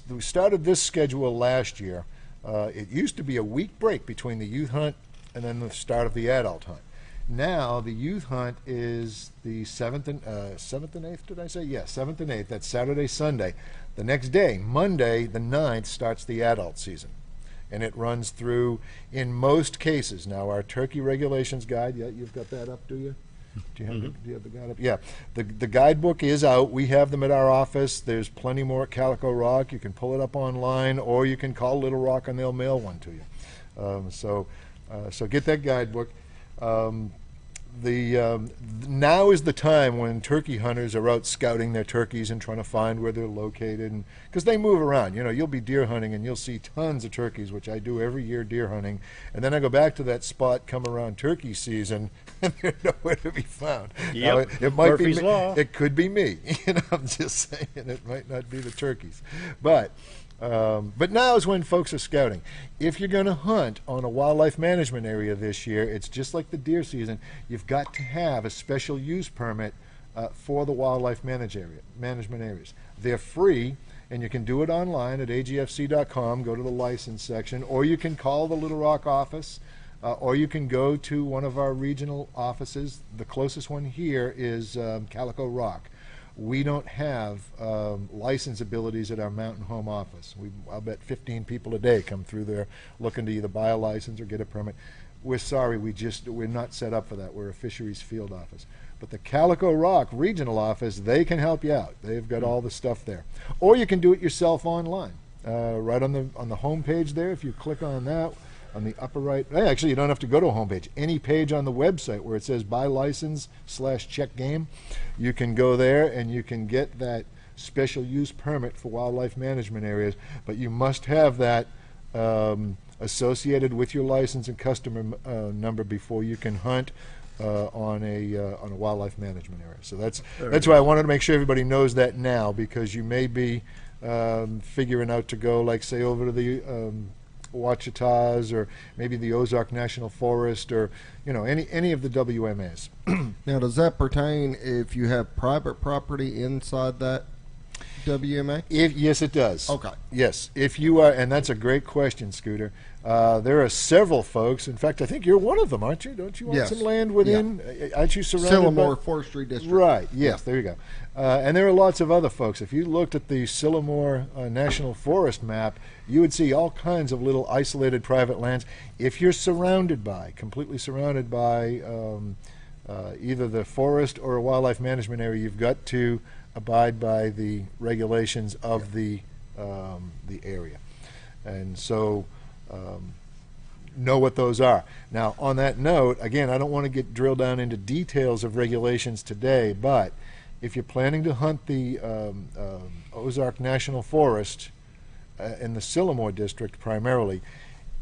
S11: we started this schedule last year. It used to be a week break between the youth hunt and then the start of the adult hunt. Now the youth hunt is the 7th and 8th, did I say? Yeah, 7th and 8th. That's Saturday, Sunday. The next day, Monday, the 9th, starts the adult season. And it runs through, in most cases. Now, our turkey regulations guide, yeah, you've got that up, do you? Do you have the guide up? Yeah. The guidebook is out. We have them at our office. There's plenty more at Calico Rock. You can pull it up online, or you can call Little Rock and they'll mail one to you. So get that guidebook. now is the time when turkey hunters are out scouting their turkeys and trying to find where they're located, because they move around. You know, you'll be deer hunting and you'll see tons of turkeys, which I do every year deer hunting, and then I go back to that spot come around turkey season and they're nowhere to be found.
S1: Yep.
S11: Now, it might
S1: Murphy's
S11: be
S1: Law.
S11: It could be me. You know, I'm just saying it might not be the turkeys, but now is when folks are scouting. If you're going to hunt on a wildlife management area this year, it's just like the deer season. You've got to have a special use permit for the wildlife management areas. They're free, and you can do it online at agfc.com. Go to the license section, or you can call the Little Rock office, or you can go to one of our regional offices. The closest one here is Calico Rock. We don't have license abilities at our Mountain Home office. I'll bet 15 people a day come through there looking to either buy a license or get a permit. We're sorry, we're not set up for that. We're a fisheries field office. But the Calico Rock regional office, they can help you out. They've got all the stuff there. Or you can do it yourself online. Right on the home page there, if you click on that, on the upper right, actually you don't have to go to a home page. Any page on the website where it says buy license /check game, you can go there and you can get that special use permit for wildlife management areas, but you must have that associated with your license and customer number before you can hunt on a wildlife management area. So that's why I wanted to make sure everybody knows that now, because you may be figuring out to go, like, say, over to the Ouachitas or maybe the Ozark National Forest, or any of the WMAs.
S2: Now, does that pertain if you have private property inside that WMA?
S11: Yes, it does.
S2: Okay.
S11: Yes, if you are, and that's a great question, Scooter. There are several folks. In fact, I think you're one of them, aren't you? Don't you want some land within? Yeah. Aren't you surrounded
S2: Sylamore
S11: by
S2: Forestry District?
S11: Right. Yes. There you go. And there are lots of other folks. If you looked at the Sylamore National Forest map, you would see all kinds of little isolated private lands. If you're completely surrounded by either the forest or a wildlife management area, you've got to abide by the regulations of the area, and so know what those are. Now, on that note, again, I don't want to drill down into details of regulations today, but if you're planning to hunt the Ozark National Forest in the Sylamore district primarily,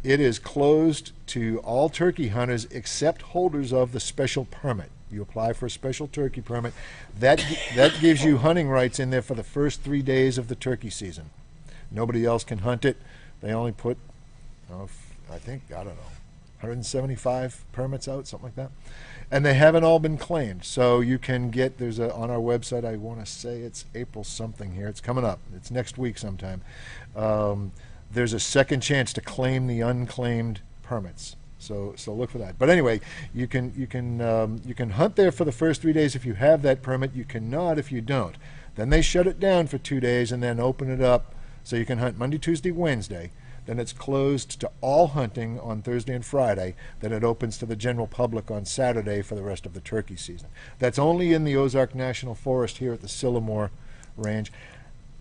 S11: it is closed to all turkey hunters except holders of the special permit. You apply for a special turkey permit. That gives you hunting rights in there for the first 3 days of the turkey season. Nobody else can hunt it. They only put, I think, 175 permits out, something like that. And they haven't all been claimed. So you can get, on our website, I want to say it's April something here. It's coming up. It's next week sometime. There's a second chance to claim the unclaimed permits. So look for that. But anyway, you can hunt there for the first 3 days if you have that permit. You cannot if you don't. Then they shut it down for 2 days and then open it up so you can hunt Monday, Tuesday, Wednesday. Then it's closed to all hunting on Thursday and Friday. Then it opens to the general public on Saturday for the rest of the turkey season. That's only in the Ozark National Forest here at the Sylamore Range.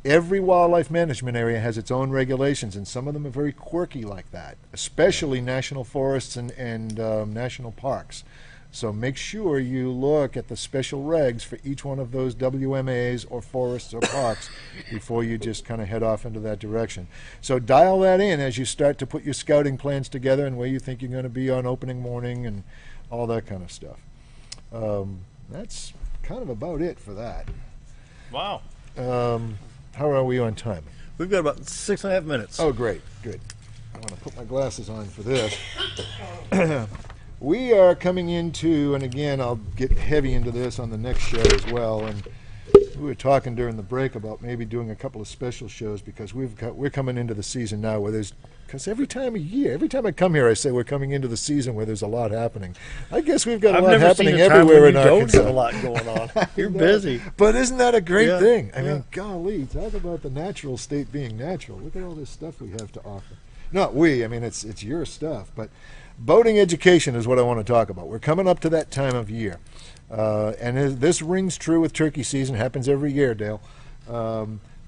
S11: Every wildlife management area has its own regulations, and some of them are very quirky like that, especially national forests and national parks. So make sure you look at the special regs for each one of those WMAs or forests or parks before you just kind of head off into that direction. So dial that in as you start to put your scouting plans together and where you think you're going to be on opening morning and all that kind of stuff. That's kind of about it for that.
S1: Wow.
S11: How are we on time?
S1: We've got about 6.5 minutes.
S11: Oh, great. Good. I want to put my glasses on for this. We are coming into, and again, I'll get heavy into this on the next show as well, and we were talking during the break about maybe doing a couple of special shows because we're coming into the season now where because every time I come here, I say we're coming into the season where there's a lot happening. I guess we've got a lot happening everywhere in Arkansas.
S1: Don't have a lot going on. You're busy.
S11: But isn't that a great thing? I mean, golly, talk about the natural state being natural. Look at all this stuff we have to offer. Not we, I mean, it's your stuff, but boating education is what I want to talk about. We're coming up to that time of year. And this rings true with turkey season, happens every year, Dale.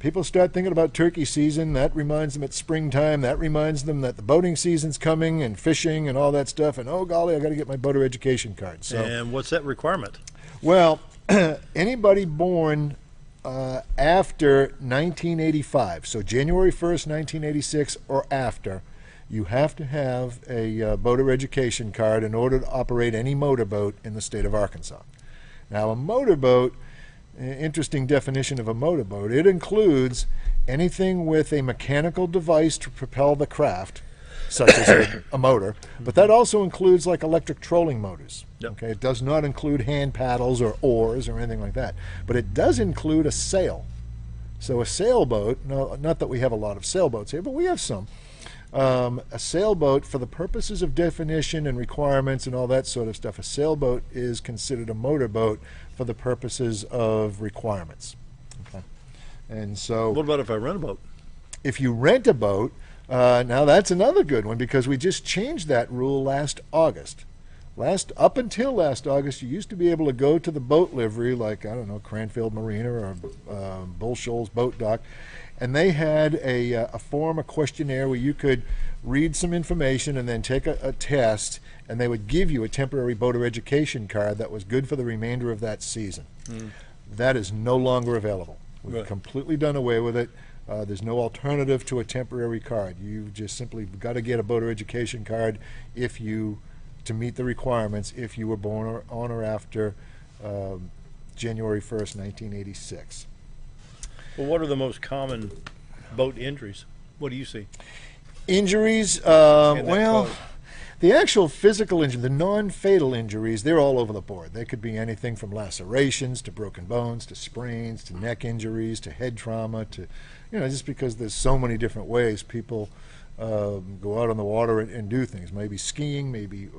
S11: people start thinking about turkey season. That reminds them it's springtime. That reminds them that the boating season's coming and fishing and all that stuff. And oh golly, I got to get my boater education card. So,
S1: and what's that requirement?
S11: Well, anybody born after 1985, so January 1st, 1986 or after, you have to have a boater education card in order to operate any motorboat in the state of Arkansas. Now, a motorboat, interesting definition of a motorboat, it includes anything with a mechanical device to propel the craft, such as a motor, but that also includes like electric trolling motors.
S1: Yep.
S11: Okay, it does not include hand paddles or oars or anything like that, but it does include a sail. So a sailboat, no, not that we have a lot of sailboats here, but we have some. A sailboat, for the purposes of definition and requirements and all that sort of stuff, a sailboat is considered a motorboat for the purposes of requirements. Okay. And so,
S1: what about if I rent a boat?
S11: If you rent a boat, now that's another good one, because we just changed that rule last August. Up until last August, you used to be able to go to the boat livery, like, I don't know, Cranfield Marina or Bull Shoals Boat Dock, and they had a form, a questionnaire where you could read some information and then take a test, and they would give you a temporary boater education card that was good for the remainder of that season. That is no longer available. We've completely done away with it. There's no alternative to a temporary card. You've just simply got to get a boater education card to meet the requirements if you were born on or after January 1st, 1986.
S1: Well, what are the most common boat injuries? What do you see?
S11: Injuries, well, the actual physical injury, the non-fatal injuries, they're all over the board. They could be anything from lacerations to broken bones to sprains to neck injuries to head trauma to, just because there's so many different ways people go out on the water and do things. Maybe skiing, maybe,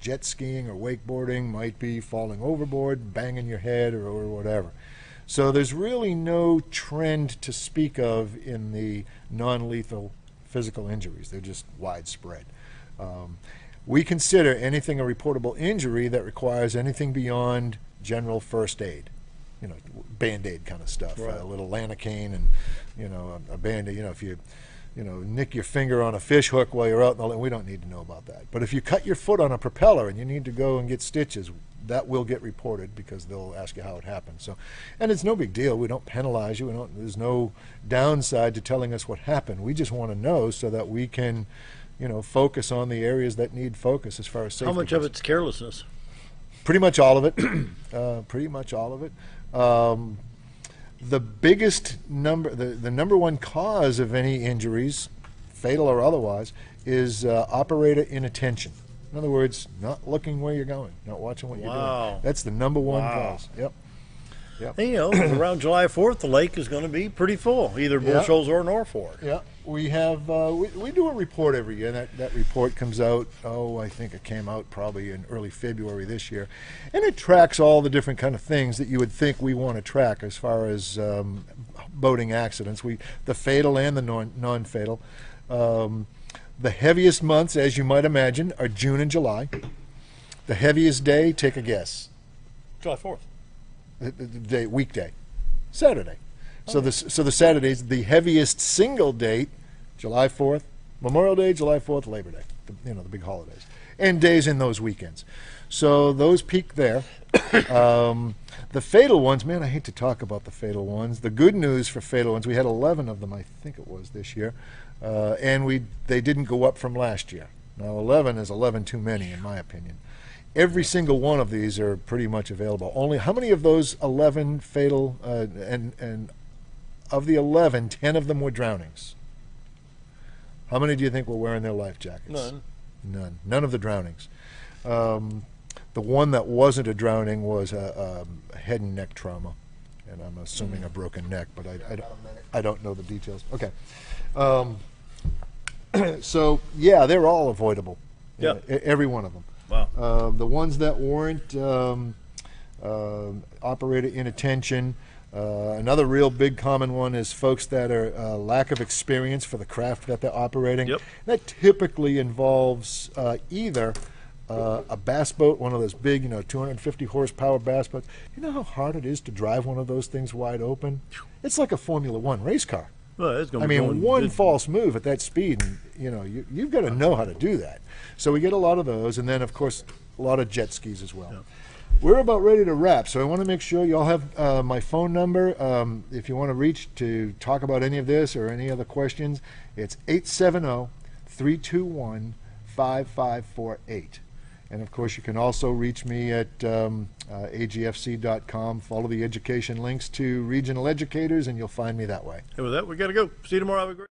S11: jet skiing or wakeboarding, might be falling overboard, banging your head or whatever. So there's really no trend to speak of in the non-lethal physical injuries. They're just widespread. We consider anything a reportable injury that requires anything beyond general first aid, Band-Aid kind of stuff,
S1: right.
S11: A little Lanacane and, a Band-Aid, if you nick your finger on a fish hook while you're out in the lake, we don't need to know about that. But if you cut your foot on a propeller and you need to go and get stitches, that will get reported because they'll ask you how it happened. So, and it's no big deal. We don't penalize you. There's no downside to telling us what happened. We just want to know so that we can, focus on the areas that need focus as far as safety.
S1: How much of it's carelessness?
S11: Pretty much all of it. Pretty much all of it. The biggest number, the number one cause of any injuries, fatal or otherwise, is operator inattention. In other words, not looking where you're going, not watching what you're doing. That's the number one cause. Yep.
S1: And, around July 4th, the lake is going to be pretty full, either Bull Shoals or Norfolk.
S11: Yeah, we have. We do a report every year. That report comes out. I think it came out probably in early February this year, and it tracks all the different kind of things that you would think we want to track as far as boating accidents. The fatal and the non-fatal. The heaviest months, as you might imagine, are June and July. The heaviest day, take a guess.
S1: July 4th.
S11: The weekday, Saturday. So the Saturdays, the heaviest single date, July 4th, Memorial Day, July 4th, Labor Day, the big holidays, and days in those weekends. So those peak there. The fatal ones, man, I hate to talk about the fatal ones. The good news for fatal ones, we had 11 of them, I think it was this year, and they didn't go up from last year. Now 11 is 11 too many, in my opinion. Every single one of these are pretty much available. Only how many of those 11 fatal, and of the 11, 10 of them were drownings? How many do you think were wearing their life jackets? None. None of the drownings. The one that wasn't a drowning was a head and neck trauma, and I'm assuming a broken neck, but I don't know the details. Okay. So yeah, they're all avoidable.
S1: Yeah.
S11: Every one of them.
S1: Wow.
S11: The ones that weren't operator inattention. Another real big common one is folks that are lack of experience for the craft that they're operating.
S1: Yep.
S11: That typically involves either a bass boat, one of those big, 250 horsepower bass boats. You know how hard it is to drive one of those things wide open? It's like a Formula One race car.
S1: Well, it's
S11: I mean, one false move at that speed, and you've got to know how to do that. So we get a lot of those, and then of course a lot of jet skis as well. Yeah. We're about ready to wrap, so I want to make sure you all have my phone number. If you want to reach to talk about any of this or any other questions, it's 870-321-5548. And of course, you can also reach me at agfc.com. Follow the education links to regional educators, and you'll find me that way.
S1: And with that, we got to go. See you tomorrow. Have a great